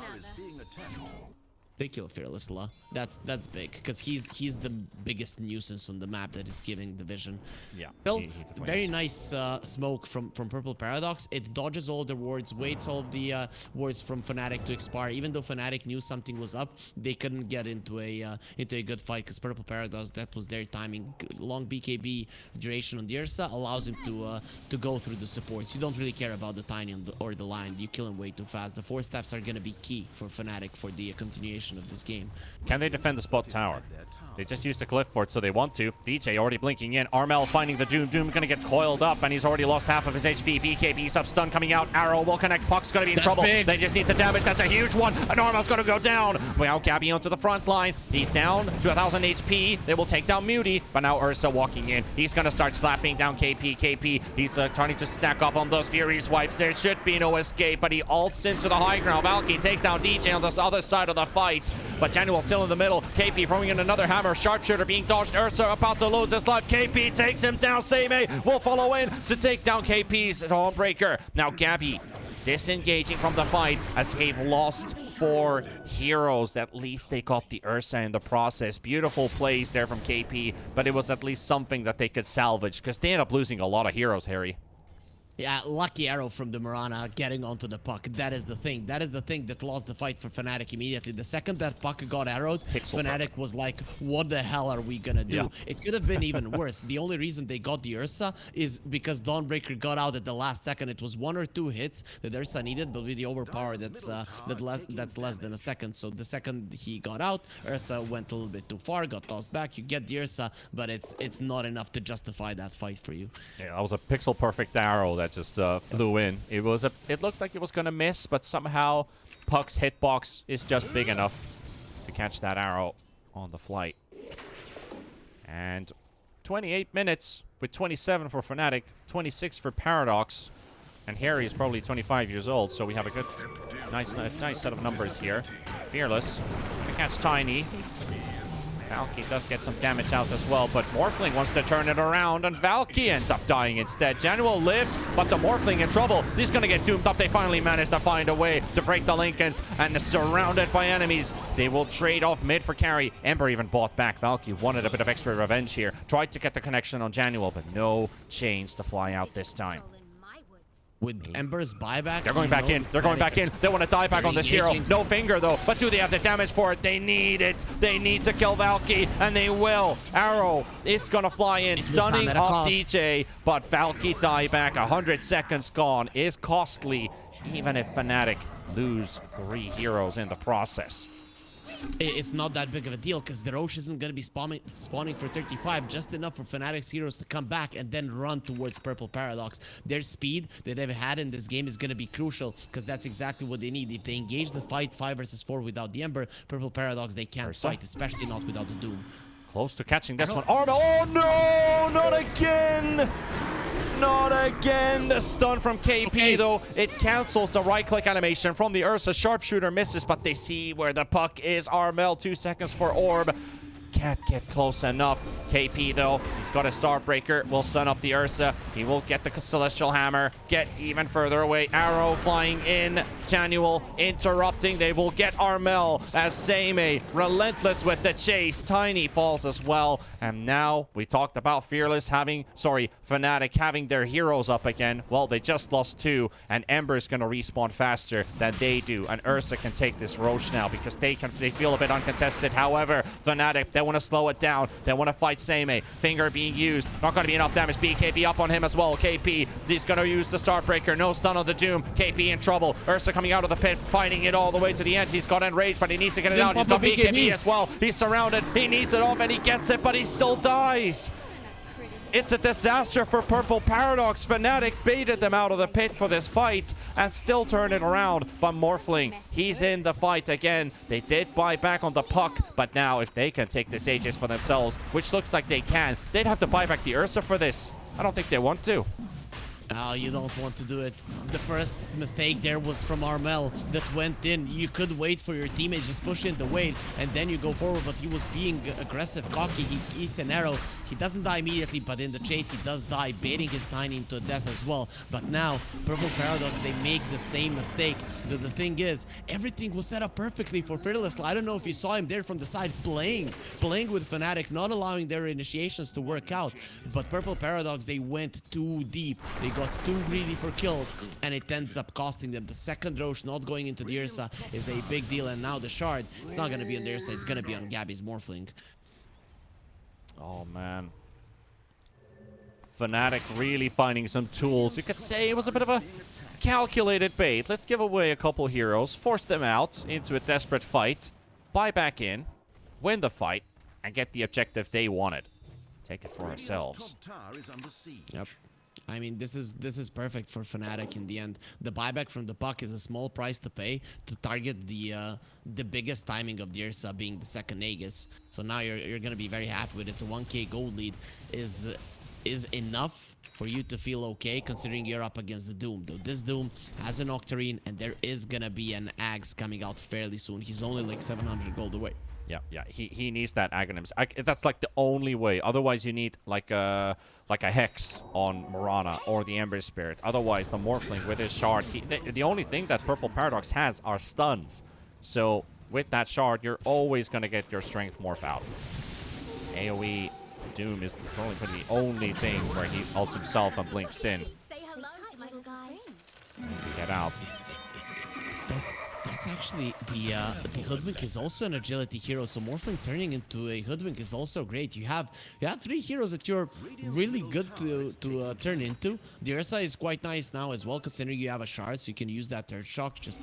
They kill Fearless La. That's big because he's the biggest nuisance on the map that is giving the vision. Yeah. Still, very nice smoke from Purple Paradox. It dodges all the wards, waits all the wards from Fnatic to expire. Even though Fnatic knew something was up, they couldn't get into a good fight because Purple Paradox, that was their timing. Long BKB duration on the Ursa allows him to go through the supports. You don't really care about the Tiny or the Lion. You kill him way too fast. The 4 staffs are gonna be key for Fnatic for the continuation of this game. Can they defend the spot tower? They just used the cliff fort, so they want to. DJ already blinking in. Armel finding the Doom. Doom gonna get coiled up, and he's already lost half of his HP. BKB sub stun coming out. Arrow will connect. Puck's gonna be in trouble. Big. They just need the damage. That's a huge one. And Armel's gonna go down. Now Gabby onto the front line. He's down to 1,000 HP. They will take down Muty, but now Ursa walking in. He's gonna start slapping down KP. KP, he's trying to stack up on those Fury swipes. There should be no escape, but he ults into the high ground. Valky take down DJ on this other side of the fight, but Januel still in the middle. KP throwing in another hammer. Sharpshooter being dodged. Ursa about to lose his life. KP takes him down. Seimei will follow in to take down KP's Dawnbreaker. Now Gabby disengaging from the fight as they've lost 4 heroes. At least they got the Ursa in the process. Beautiful plays there from KP, but it was at least something that they could salvage because they ended up losing a lot of heroes, Harry. Yeah, lucky arrow from the Mirana getting onto the puck. That is the thing. That is the thing that lost the fight for Fnatic immediately. The second that puck got arrowed, Fnatic was like, what the hell are we gonna do? Yeah. It could have been even worse. The only reason they got the Ursa is because Dawnbreaker got out at the last second. It was 1 or 2 hits that Ursa needed, but with the overpower, that's less than a second. So the second he got out, Ursa went a little bit too far, got tossed back. You get the Ursa, but it's not enough to justify that fight for you. Yeah, that was a pixel perfect arrow that just flew in. It looked like it was gonna miss, but somehow Puck's hitbox is just big enough to catch that arrow on the flight. And 28 minutes with 27 for Fnatic, 26 for Paradox, and Harry is probably 25 years old, so we have a good, nice set of numbers here. Fearless gonna catch Tiny. Valky does get some damage out as well, but Morphling wants to turn it around, and Valky ends up dying instead. Januel lives, but the Morphling in trouble. He's going to get doomed up. They finally managed to find a way to break the Lincolns, and surrounded by enemies. They will trade off mid for carry. Ember even bought back. Valky wanted a bit of extra revenge here. Tried to get the connection on Januel, but no chains to fly out this time. With Ember's buyback, they're going back in. They're going back in. They want to die back on this hero. No finger though. But do they have the damage for it? They need it. They need to kill Valky, and they will. Arrow is gonna fly in, stunning off DJ. But Valky dieback, 100 seconds gone, is costly, even if Fnatic lose 3 heroes in the process. It's not that big of a deal because the Roche isn't going to be spawning for 35, just enough for Fnatic's heroes to come back and then run towards Purple Paradox. Their speed that they've had in this game is going to be crucial because that's exactly what they need. If they engage the fight 5 versus 4 without the Ember, Purple Paradox, they can't fight, especially not without the Doom. Close to catching this one. Armel, oh no, not again! Not again! The stun from KP though, it cancels the right click animation from the Ursa. Sharpshooter misses, but they see where the puck is. Armel, 2 seconds for Orb. Can't get close enough. KP though, he's got a Starbreaker, will stun up the Ursa. He will get the Celestial Hammer, get even further away. Arrow flying in, Januel interrupting. They will get Armel as Seimei relentless with the chase. Tiny falls as well. And now we talked about Fnatic having their heroes up again. Well, they just lost 2, and Ember's gonna respawn faster than they do. And Ursa can take this Roche now because they feel a bit uncontested. However, Fnatic, they want to slow it down. They want to fight Seimei. Finger being used. Not going to be enough damage. BKB up on him as well. KP, he's going to use the Starbreaker. No stun on the Doom. KP in trouble. Ursa coming out of the pit, fighting it all the way to the end. He's got Enraged, but he needs to get it out. He's got BKB as well. He's surrounded. He needs it off, and he gets it, but he still dies. It's a disaster for Purple Paradox. Fnatic baited them out of the pit for this fight and still turned it around. But Morphling, he's in the fight again. They did buy back on the puck, but now if they can take this Aegis for themselves, which looks like they can, they'd have to buy back the Ursa for this. I don't think they want to. Oh, you don't want to do it. The first mistake there was from Armel that went in. You could wait for your teammate, just push in the waves, and then you go forward, but he was being aggressive, cocky. He eats an arrow. He doesn't die immediately, but in the chase, he does die, baiting his Tiny into death as well. But now, Purple Paradox, they make the same mistake. The thing is, everything was set up perfectly for Fearless. I don't know if you saw him there from the side playing with Fnatic, not allowing their initiations to work out. But Purple Paradox, they went too deep. They got too greedy for kills, and it ends up costing them. The second Roche not going into the Ursa is a big deal, and now the Shard, it's not going to be on the Ursa, it's going to be on Gabby's Morphling. Oh man. Fnatic really finding some tools. You could say it was a bit of a calculated bait. Let's give away a couple heroes, force them out into a desperate fight, buy back in, win the fight, and get the objective they wanted. Take it for Radiant's ourselves. top tower is under siege. Yep. I mean, this is perfect for Fnatic in the end. The buyback from the puck is a small price to pay to target the biggest timing of the Ursa being the second Aegis. So now you're gonna be very happy with it. The 1k gold lead is enough for you to feel okay, considering you're up against the Doom. Though this Doom has an Octarine, and there is gonna be an Ags coming out fairly soon. He's only like 700 gold away. Yeah. He needs that Aghanims. That's like the only way. Otherwise, you need like a Hex on Mirana or the Ember Spirit. Otherwise, the Morphling with his shard. The only thing that Purple Paradox has are stuns. So with that shard, you're always gonna get your strength morph out. AOE Doom is probably the only thing where he ults himself and blinks in. Say hello to my little friend. Get out. That's actually the Hoodwink is also an agility hero, so Morphling turning into a Hoodwink is also great. You have 3 heroes that you're really good to turn into. The Ursa is quite nice now as well, considering you have a shard, so you can use that third shock just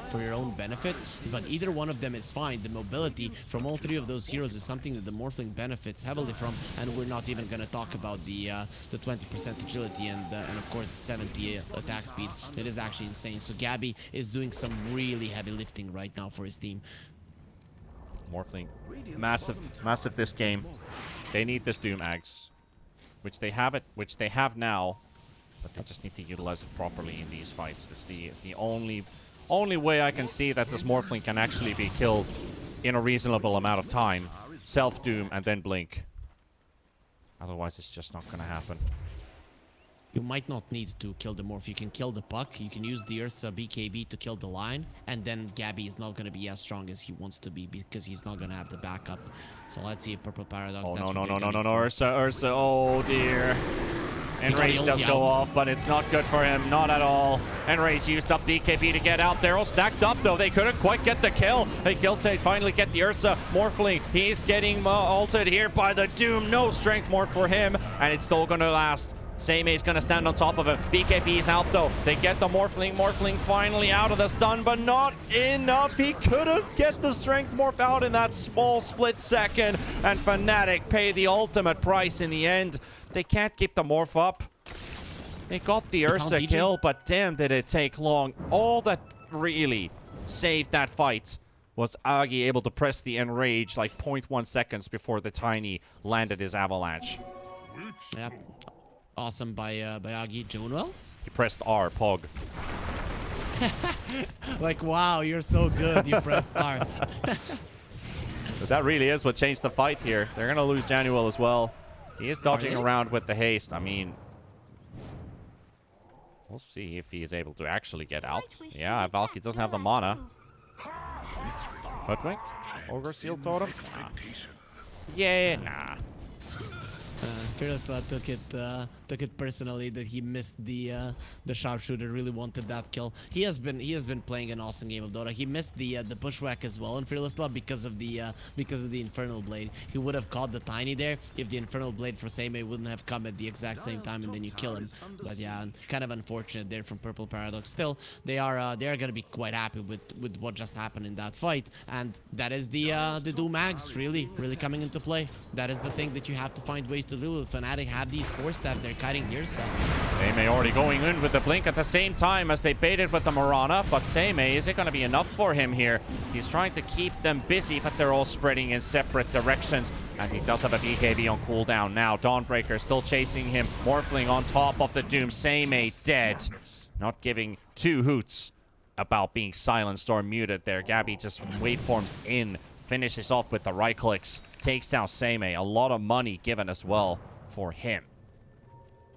for your own benefit. But either one of them is fine. The mobility from all 3 of those heroes is something that the Morphling benefits heavily from, and we're not even going to talk about the 20% agility and of course the 70 attack speed. It is actually insane. So Gabby is doing some really heavy lifting right now for his team. Morphling, massive this game. They need this Doom Axe, which they have now, but they just need to utilize it properly in these fights. It's the only way I can see that this Morphling can actually be killed in a reasonable amount of time. Self-Doom and then blink. Otherwise, it's just not gonna happen. You might not need to kill the Morph. You can kill the puck. You can use the Ursa BKB to kill the line. And then Gabby is not going to be as strong as he wants to be because he's not going to have the backup. So let's see if Purple Paradox... Oh, no. Ursa. Oh, dear. Enrage does go off, but it's not good for him. Not at all. Enrage used up BKB to get out. They're all stacked up, though. They couldn't quite get the kill. They finally get the Ursa. Morphling, he's getting ulted here by the Doom. No strength more for him, and it's still going to last. Same is going to stand on top of him. BKB is out, though. They get the Morphling. Morphling finally out of the stun, but not enough. He couldn't get the strength morph out in that small split second. And Fnatic pay the ultimate price in the end. They can't keep the morph up. They got the Ursa kill, but damn did it take long. All that really saved that fight was Agi able to press the Enrage like 0.1 seconds before the Tiny landed his avalanche. Yep. Awesome by Agi. Junwell? He pressed R, Pog. Like, wow, you're so good. You pressed R. But that really is what changed the fight here. They're going to lose Januel as well. He is dodging around with the haste. I mean, we'll see if he is able to actually get out. Yeah, Valky doesn't have the mana. Hoodwink? Ogre Seal Totem? Nah. Yeah, nah. Fearless took it personally that he missed the sharpshooter. Really wanted that kill. He has been playing an awesome game of Dota. He missed the bushwhack as well in Fearless Love because of the Infernal Blade. He would have caught the Tiny there if the Infernal Blade for Seimei wouldn't have come at the exact same time and then you kill him. But yeah, kind of unfortunate there from Purple Paradox. Still, they are gonna be quite happy with what just happened in that fight, and that is the Doom Mags really coming into play. That is the thing that you have to find ways to do. Fnatic have these 4 stabs. They're kiting the Ursa. Seimei already going in with the blink at the same time as they baited with the Mirana, but Seimei, is it going to be enough for him here? He's trying to keep them busy, but they're all spreading in separate directions, and he does have a BKB on cooldown now. Dawnbreaker still chasing him. Morphling on top of the Doom. Seimei dead. Not giving 2 hoots about being silenced or muted there. Gabby just waveforms in, finishes off with the right clicks, takes down Seimei. A lot of money given as well for him.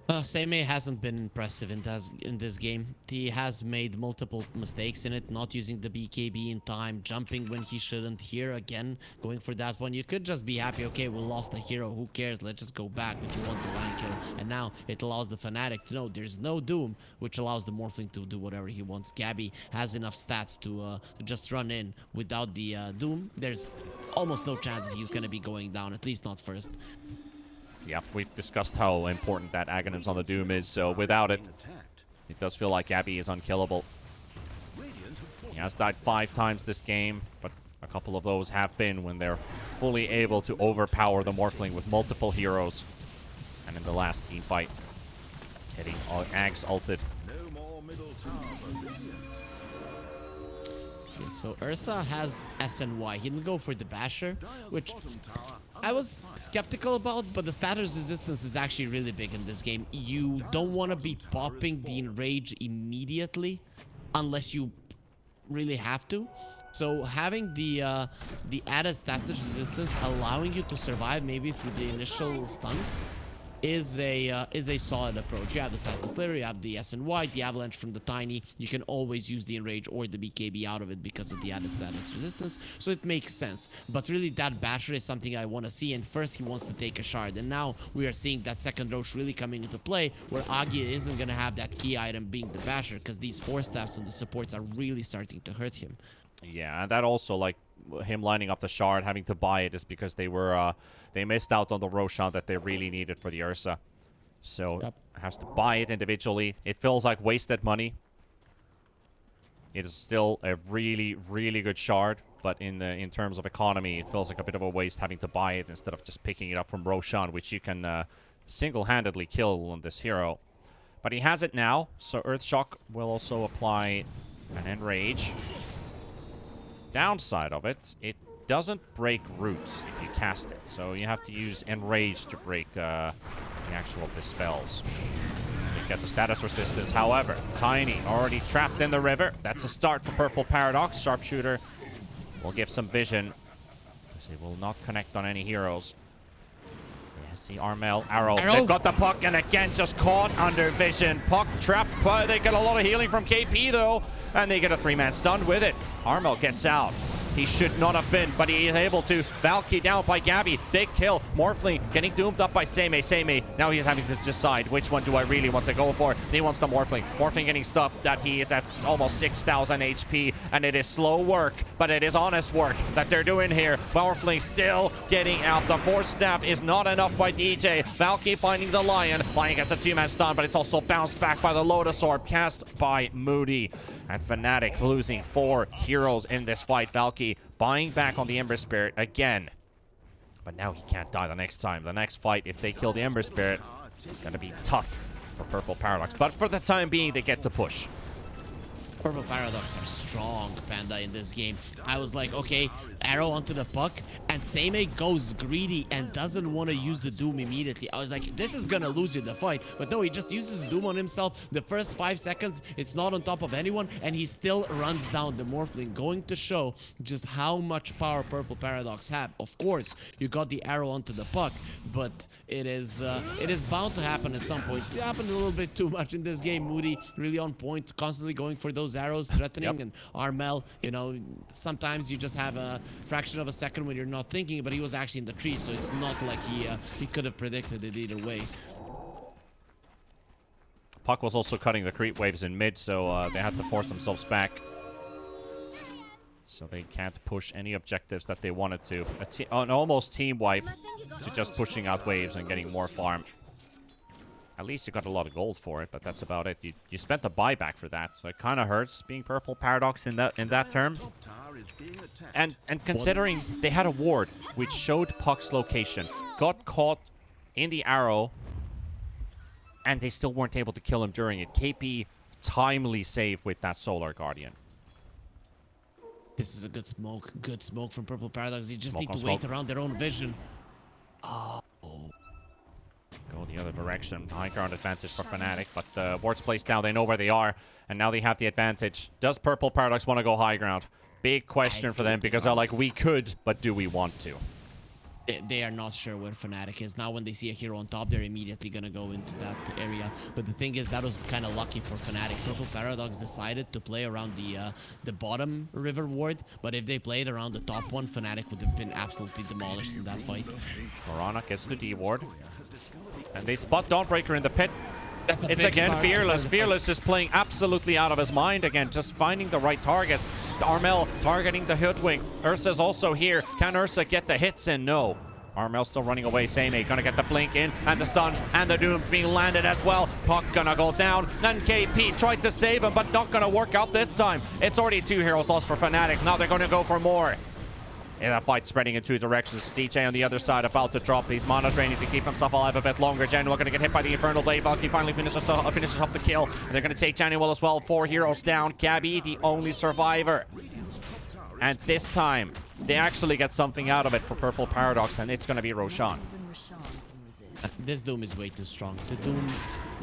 Seimei hasn't been impressive in this game. He has made multiple mistakes in it, not using the BKB in time, jumping when he shouldn't. Here again, going for that one. You could just be happy, okay, we lost a hero, who cares, let's just go back, but you want the line kill. And now it allows the Fnatic to know there's no Doom, which allows the Morphling to do whatever he wants. Gabby has enough stats to just run in. Without the Doom, there's almost no chance that he's gonna be going down, at least not first. Yeah, we've discussed how important that Aghanims on the Doom is, so without it, it does feel like Gabby is unkillable. He has died 5 times this game, but a couple of those have been when they're fully able to overpower the Morphling with multiple heroes. And in the last team fight, hitting Ags ulted. No more middle tower for Radiant. Okay, so Ursa has SNY. He didn't go for the Basher, Dire's which bottom tower I was under fire. skeptical about, but the status resistance is actually really big in this game. You don't want to be popping the Enrage immediately unless you really have to. So having the added status resistance allowing you to survive maybe through the initial stuns is a solid approach. You have the Titan Slayer, you have the SNY, the Avalanche from the Tiny. You can always use the Enrage or the BKB out of it because of the added status resistance. So it makes sense. But really that Basher is something I want to see. And first he wants to take a shard. And now we are seeing that second Roche really coming into play where Agi isn't going to have that key item being the Basher because these 4 staffs on the supports are really starting to hurt him. Yeah, and that also, like, him lining up the shard, having to buy it is because they were, they missed out on the Roshan that they really needed for the Ursa. So, has to buy it individually. It feels like wasted money. It is still a really, really good shard, but in terms of economy, it feels like a bit of a waste having to buy it instead of just picking it up from Roshan, which you can single-handedly kill on this hero. But he has it now, so Earthshock will also apply an Enrage. Downside of it, it doesn't break roots if you cast it, so you have to use Enrage to break the actual dispels. You get the status resistance, however. Tiny already trapped in the river. That's a start for Purple Paradox. Sharpshooter will give some vision, because he will not connect on any heroes. They see Armel, Arrow. They've got the Puck, and again just caught under vision. Puck trapped, but they get a lot of healing from KP though, and they get a 3-man stun with it. Armel gets out. He should not have been, but he is able to. Valky down by Gabby. Big kill. Morphling getting doomed up by Seimei. Seimei, now he's having to decide which one do I really want to go for. He wants the Morphling. Morphling getting stuck that he is at almost 6,000 HP, and it is slow work, but it is honest work that they're doing here. Morphling still getting out. The Force Staff is not enough by DJ. Valky finding the Lion. Lion gets a 2-man stun, but it's also bounced back by the Lotus Orb cast by Moody. And Fnatic losing 4 heroes in this fight. Valky buying back on the Ember Spirit again. But now he can't die the next time. The next fight, if they kill the Ember Spirit, it's going to be tough for Purple Paradox. But for the time being, they get to push. Purple Paradox are strong, Panda, in this game. I was like, okay, arrow onto the puck, and Seimei goes greedy and doesn't want to use the Doom immediately. I was like, this is gonna lose you the fight. But no, he just uses the Doom on himself. The first 5 seconds, it's not on top of anyone, and he still runs down the Morphling, going to show just how much power Purple Paradox have. Of course, you got the arrow onto the puck, but it is bound to happen at some point. It happened a little bit too much in this game. Moody really on point, constantly going for those arrows, threatening, and Armel, you know, sometimes you just have a fraction of a second when you're not thinking, but he was actually in the tree, so it's not like he could have predicted it either way. Puck was also cutting the creep waves in mid, so they had to force themselves back. So they can't push any objectives that they wanted to. An almost team wipe to just pushing out waves and getting more farm. At least you got a lot of gold for it, but that's about it. You spent the buyback for that, so it kind of hurts being Purple Paradox in that term. And considering they had a ward which showed Puck's location, got caught in the arrow, and they still weren't able to kill him during it. KP timely save with that Solar Guardian. This is a good smoke from Purple Paradox. You just Smoke need to wait around their own vision. Oh. Go the other direction. High ground advantage for Fnatic, but ward's placed down. They know where they are, and now they have the advantage. Does Purple Paradox want to go high ground? Big question for them, because they're like, we could, but do we want to? They are not sure where Fnatic is. Now when they see a hero on top, they're immediately going to go into that area. But the thing is, that was kind of lucky for Fnatic. Purple Paradox decided to play around the bottom river ward, but if they played around the top one, Fnatic would have been absolutely demolished in that fight. Morana gets the D ward, and they spot Dawnbreaker in the pit. It's again start. Fearless. Fearless is playing absolutely out of his mind again, just finding the right targets. Armel targeting the Hoodwink. Ursa's also here. Can Ursa get the hits in? No. Armel still running away. Seimei gonna get the blink in, and the stuns, and the doom being landed as well. Puck gonna go down. Then KP tried to save him, but not gonna work out this time. It's already 2 heroes lost for Fnatic. Now they're gonna go for more. And that fight spreading in two directions. DJ on the other side about to drop. He's mana draining to keep himself alive a bit longer. Januel going to get hit by the Infernal Blade. Valky finally finishes off the kill. And they're going to take Januel as well. 4 heroes down. Gabby, the only survivor. And this time, they actually get something out of it for Purple Paradox, and it's going to be Roshan. This Doom is way too strong. The Doom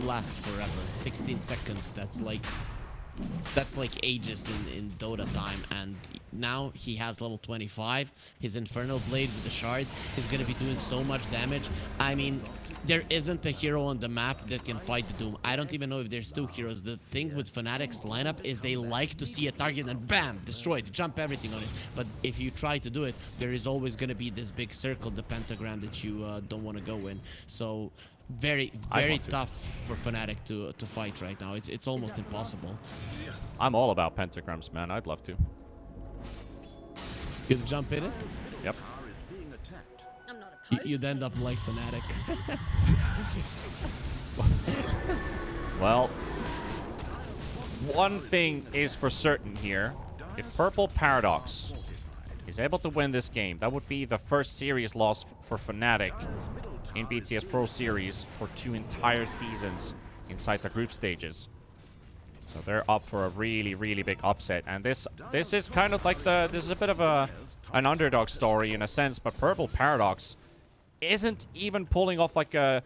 lasts forever. 16 seconds. That's like ages in Dota time, and now he has level 25. His Infernal Blade with the shard is going to be doing so much damage. I mean, there isn't a hero on the map that can fight the Doom. I don't even know if there's 2 heroes. The thing with Fnatic's lineup is they like to see a target and bam, destroy it, jump everything on it. But if you try to do it, there is always going to be this big circle, the pentagram, that you don't want to go in. So very tough for Fnatic to fight right now. It's almost impossible. I'm all about pentagrams, man. I'd love to. You jump in it? Yep. I'm not opposed. You'd end up like Fnatic. Well, one thing is for certain here. If Purple Paradox is able to win this game, that would be the first series loss for Fnatic in BTS Pro Series for 2 entire seasons inside the group stages. So they're up for a really, really big upset. And this is kind of like this is a bit of an underdog story in a sense, but Purple Paradox isn't even pulling off like they're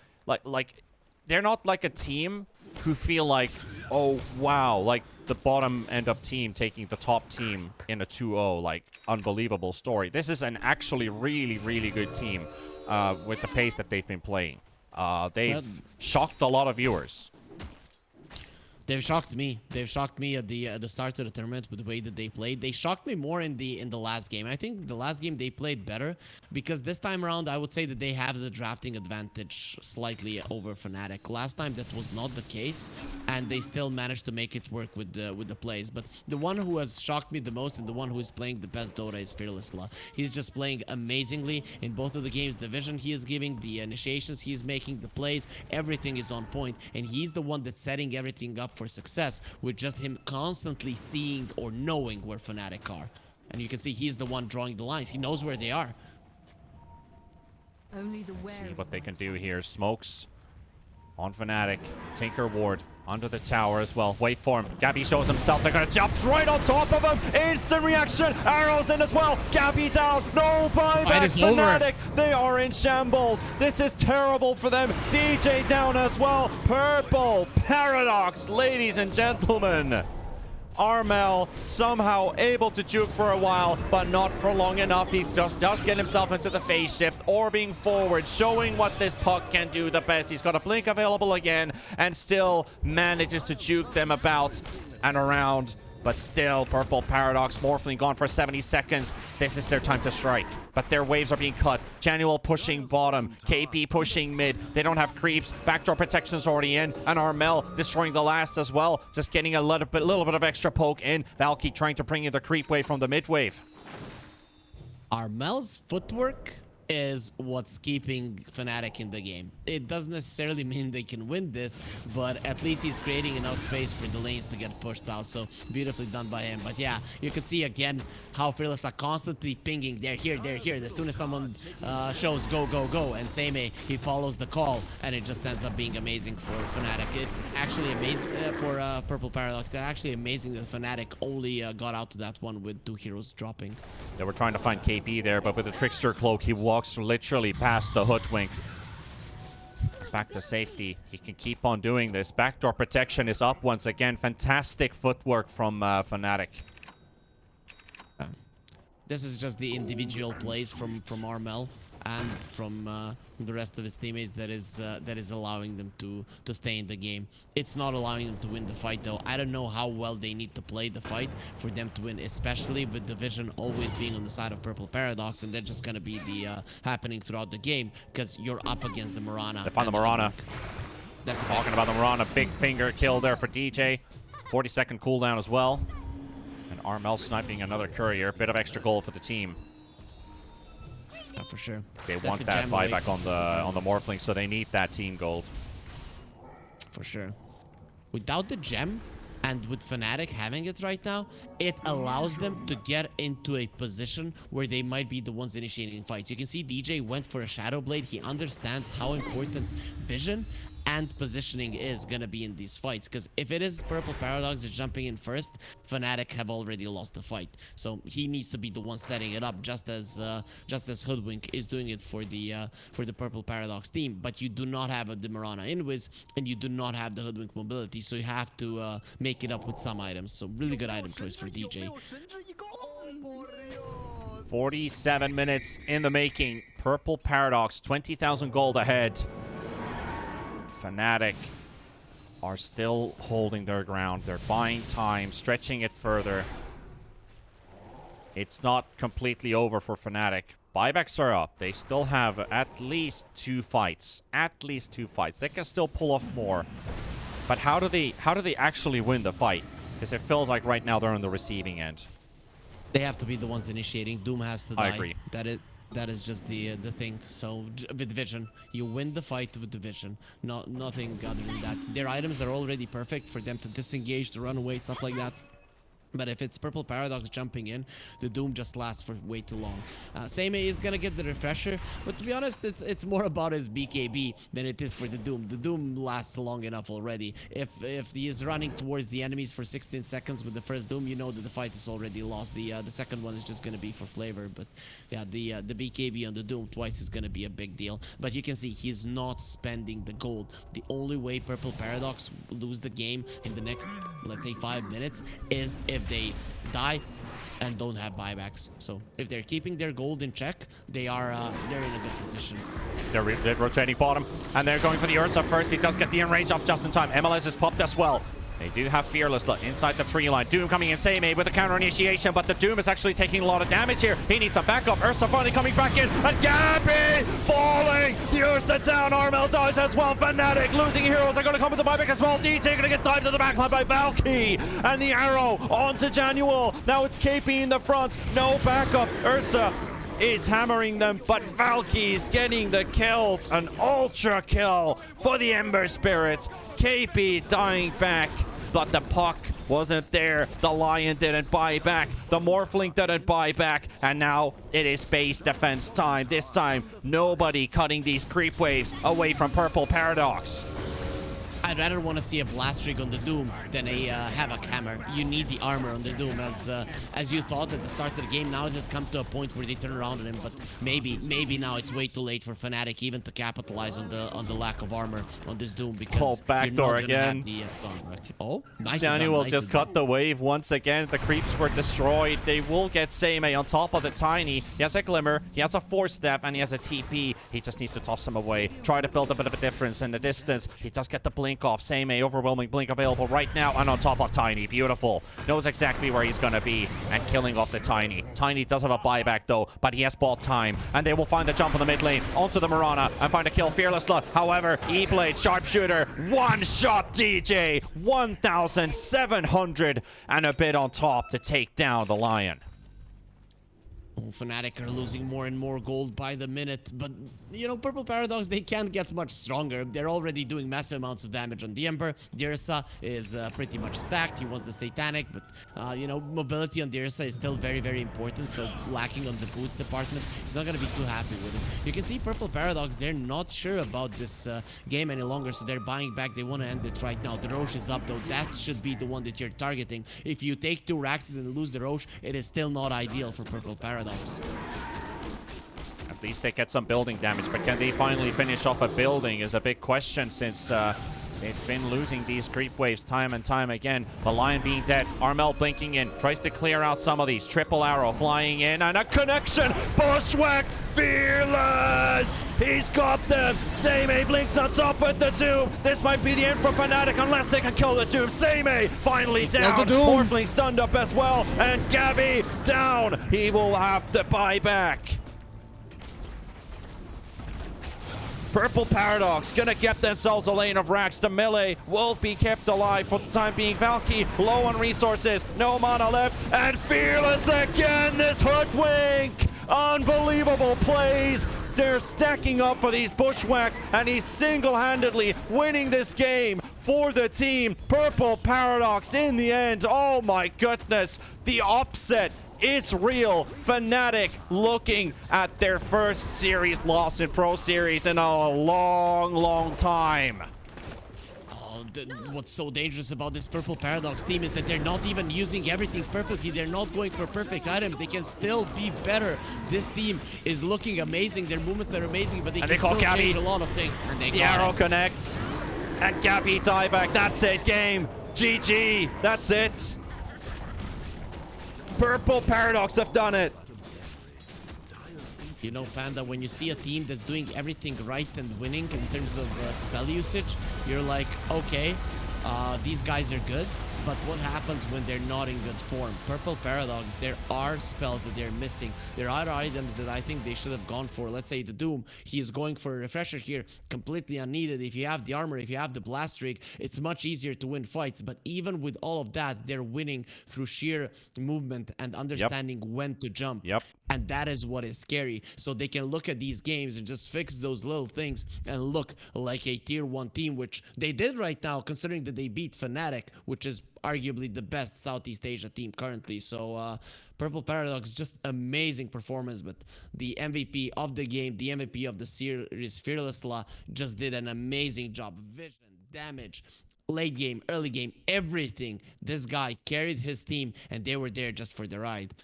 not like a team who feel like, oh wow, like the bottom end of team taking the top team in a 2-0, like unbelievable story. This is an actually really, really good team with the pace that they've been playing. They've shocked a lot of viewers. They've shocked me. They've shocked me at the start of the tournament with the way that they played. They shocked me more in the last game. I think the last game they played better because this time around I would say that they have the drafting advantage slightly over Fnatic. Last time that was not the case, and they still managed to make it work with the plays. But the one who has shocked me the most and the one who is playing the best Dota is Fearlessla. He's just playing amazingly in both of the games. The vision he is giving, the initiations he is making, the plays, everything is on point, and he's the one that's setting everything up for success with just him constantly seeing or knowing where Fnatic are. And you can see he's the one drawing the lines. He knows where they are. Only the See what they can do here. Smokes on Fnatic. Tinker Ward under the tower as well. Wait for him. Gabby shows himself. They're gonna jump right on top of him. Instant reaction. Arrows in as well. Gabby down. No buyback. Fnatic. They are in shambles. This is terrible for them. DJ down as well. Purple Paradox, ladies and gentlemen. Armel somehow able to juke for a while, but not for long enough. He's just getting himself into the phase shift, orbing forward, showing what this puck can do the best. He's got a blink available again, and still manages to juke them about and around. But still, Purple Paradox, Morphling gone for 70 seconds. This is their time to strike. But their waves are being cut. Januel pushing bottom. KP pushing mid. They don't have creeps. Backdoor protection's already in. And Armel destroying the last as well. Just getting a little bit of extra poke in. Valky trying to bring in the creep wave from the mid wave. Armel's footwork is what's keeping Fnatic in the game. It doesn't necessarily mean they can win this, but at least he's creating enough space for the lanes to get pushed out. So beautifully done by him. But yeah, you can see again how Fearless are constantly pinging. They're here, they're here. As soon as someone shows go, go, go, and Same, he follows the call, and it just ends up being amazing for Fnatic. It's actually amazing for Purple Paradox. It's actually amazing that Fnatic only got out to that one with 2 heroes dropping. They were trying to find KP there, but with the Trickster Cloak, he walks literally past the Hoodwink. Back to safety. He can keep on doing this. Backdoor protection is up once again. Fantastic footwork from Fnatic. This is just the individual plays from Armel and from the rest of his teammates that is allowing them to stay in the game. It's not allowing them to win the fight though. I don't know how well they need to play the fight for them to win, especially with the vision always being on the side of Purple Paradox, and that's just gonna be the happening throughout the game because you're up against the Mirana. They found the Mirana. That's talking about the Mirana. Big finger kill there for DJ. 40-second cooldown as well. And Armel sniping another courier. Bit of extra gold for the team. Yeah, for sure. They want that buyback on the Morphling, so they need that team gold. For sure. Without the gem, And with Fnatic having it right now, it allows them to get into a position where they might be the ones initiating fights. You can see DJ went for a Shadow Blade. He understands how important vision and positioning is gonna be in these fights, because if it is Purple Paradox is jumping in first, Fnatic have already lost the fight. So he needs to be the one setting it up, just as Hoodwink is doing it for the Purple Paradox team. But you do not have a Demarana Invis, and you do not have the Hoodwink mobility, so you have to make it up with some items. So really good item choice for DJ. 47 minutes in the making. Purple Paradox, 20,000 gold ahead. Fnatic are still holding their ground. They're buying time, stretching it further. It's not completely over for Fnatic. Buybacks are up. They still have at least 2 fights. At least 2 fights. They can still pull off more. But how do they actually win the fight? Because it feels like right now they're on the receiving end. They have to be the ones initiating. Doom has to die. I agree. That is just the thing. So with vision, you win the fight with the vision. Nothing other than that. Their items are already perfect for them to disengage, to run away, stuff like that. But if it's Purple Paradox jumping in, the Doom just lasts for way too long. Seimei is gonna get the refresher, but to be honest, it's more about his BKB than it is for the Doom. The Doom lasts long enough already. If he is running towards the enemies for 16 seconds with the first Doom, you know that the fight is already lost. The second one is just gonna be for flavor. But yeah, the BKB on the Doom twice is gonna be a big deal. But you can see he's not spending the gold. The only way Purple Paradox lose the game in the next, let's say, 5 minutes is if they die and don't have buybacks. So if they're keeping their gold in check, they're in a good position. They're rotating bottom, and they're going for the Ursa first. He does get the in-range off just in time. MLS is popped as well. They do have Fearless inside the tree line. Doom coming in, Seimei with a counter initiation, but the Doom is actually taking a lot of damage here. He needs some backup. Ursa finally coming back in, and Gabby falling. The Ursa down. Armel dies as well. Fnatic losing heroes are going to come with the buyback as well. DJ going to get dived to the backline by Valky, and the arrow onto Janual. Now it's KP in the front. No backup. Ursa is hammering them, but Valky's getting the kills. An ultra kill for the Ember Spirits. KP dying back, but the puck wasn't there. The Lion didn't buy back. The Morphling didn't buy back. And now it is base defense time. This time, nobody cutting these creep waves away from Purple Paradox. I'd rather want to see a blast rig on the Doom than a Havoc Hammer. You need the armor on the Doom, as you thought at the start of the game. Now it has come to a point where they turn around on him, but maybe now it's way too late for Fnatic even to capitalize on the lack of armor on this Doom, because backdoor again. Nice. Daniel just cut the wave once again. The creeps were destroyed. They will get Seimei on top of the Tiny. He has a Glimmer, he has a Force Staff, and he has a TP. He just needs to toss them away. Try to build a bit of a difference in the distance. He does get the blink off. Seimei, overwhelming blink available right now, and on top of Tiny. Beautiful. Knows exactly where he's going to be, and killing off the Tiny. Tiny does have a buyback though, but he has bought time, and they will find the jump on the mid lane onto the Mirana and find a kill. Fearless Slut. However, E-Blade, sharpshooter, one shot DJ, 1,700 and a bit on top to take down the Lion. Fnatic are losing more and more gold by the minute, but you know, Purple Paradox, they can't get much stronger. They're already doing massive amounts of damage on the Ember. The Ursa is pretty much stacked. He wants the Satanic, but you know, mobility on the Ursa is still very, very important, so lacking on the boots department, he's not going to be too happy with it. You can see Purple Paradox, they're not sure about this game any longer, so they're buying back. They want to end it right now. The Roche is up though. That should be the one that you're targeting. If you take 2 Raxes and lose the Roche, it is still not ideal for Purple Paradox. At least they get some building damage, but can they finally finish off a building is a big question, since they've been losing these creep waves time and time again. The Lion being dead. Armel blinking in. Tries to clear out some of these. Triple arrow flying in, and a connection. Bushwhack. Fearless. He's got them. Seimei blinks on top with the Doom. This might be the end for Fnatic unless they can kill the Doom. Seimei finally down. Morphling stunned up as well. And Gabby down. He will have to buy back. Purple Paradox gonna get themselves a lane of racks. The melee will be kept alive for the time being. Valky low on resources, no mana left, and Fearless again. This Hoodwink, unbelievable plays. They're stacking up for these Bushwhacks, and he's single-handedly winning this game for the team Purple Paradox in the end. Oh my goodness, the upset is real. Fnatic looking at their first series loss in Pro Series in a long time. What's so dangerous about this Purple Paradox team is that they're not even using everything perfectly. They're not going for perfect items. They can still be better. This team is looking amazing. Their movements are amazing, but they can still change a lot of things. And they the arrow connects. And Gabby dieback. That's it, game. GG. That's it. Purple Paradox have done it. You know, Panda, when you see a team that's doing everything right and winning in terms of spell usage, you're like, okay, these guys are good. But what happens when they're not in good form? Purple Paradox, there are spells that they're missing. There are items that I think they should have gone for. Let's say the Doom. He is going for a refresher here, completely unneeded. If you have the armor, if you have the blast streak, it's much easier to win fights. But even with all of that, they're winning through sheer movement and understanding when to jump. And that is what is scary. So they can look at these games and just fix those little things and look like a tier 1 team, which they did right now, considering that they beat Fnatic, which is arguably the best Southeast Asia team currently. So Purple Paradox, just amazing performance. But the MVP of the game, the MVP of the series, Fearless Law, just did an amazing job. Vision, damage, late game, early game, everything. This guy carried his team, and they were there just for the ride.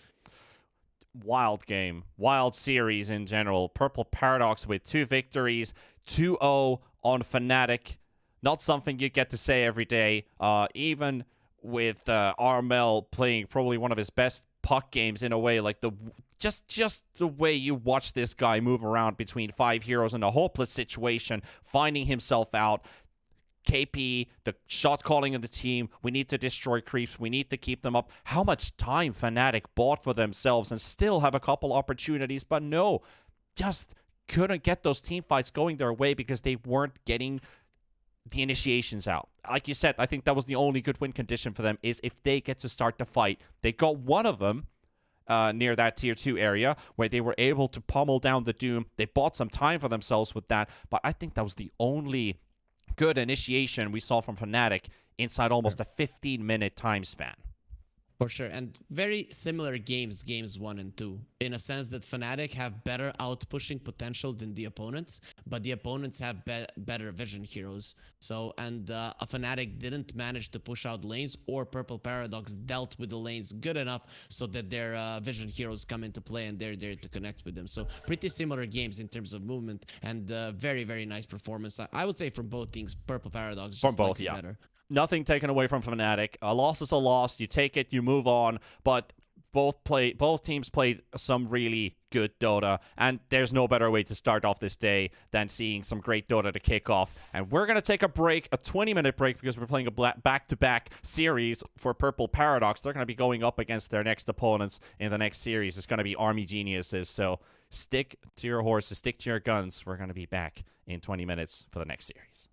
Wild game, wild series in general. Purple Paradox with 2 victories, 2-0 on Fnatic. Not something you get to say every day. Even with Armel playing probably one of his best puck games in a way, like just the way you watch this guy move around between 5 heroes in a hopeless situation, finding himself out. KP, the shot calling of the team, we need to destroy creeps, we need to keep them up. How much time Fnatic bought for themselves and still have a couple opportunities, but no, just couldn't get those team fights going their way because they weren't getting the initiations out. Like you said, I think that was the only good win condition for them, is if they get to start the fight. They got one of them near that tier 2 area where they were able to pummel down the Doom. They bought some time for themselves with that, but I think that was the only good initiation we saw from Fnatic inside almost a 15-minute time span. For sure, and very similar games 1 and 2, in a sense that Fnatic have better out-pushing potential than the opponents, but the opponents have better vision heroes. So, and a Fnatic didn't manage to push out lanes, or Purple Paradox dealt with the lanes good enough so that their vision heroes come into play and they're there to connect with them. So, pretty similar games in terms of movement, and very nice performance. I would say from both teams, Purple Paradox just from both, yeah. Better. Nothing taken away from Fnatic. A loss is a loss. You take it, you move on. But both teams played some really good Dota, and there's no better way to start off this day than seeing some great Dota to kick off. And we're gonna take a break, a 20-minute break, because we're playing a back-to-back series for Purple Paradox. They're gonna be going up against their next opponents in the next series. It's gonna be Army Geniuses. So stick to your horses, stick to your guns. We're gonna be back in 20 minutes for the next series.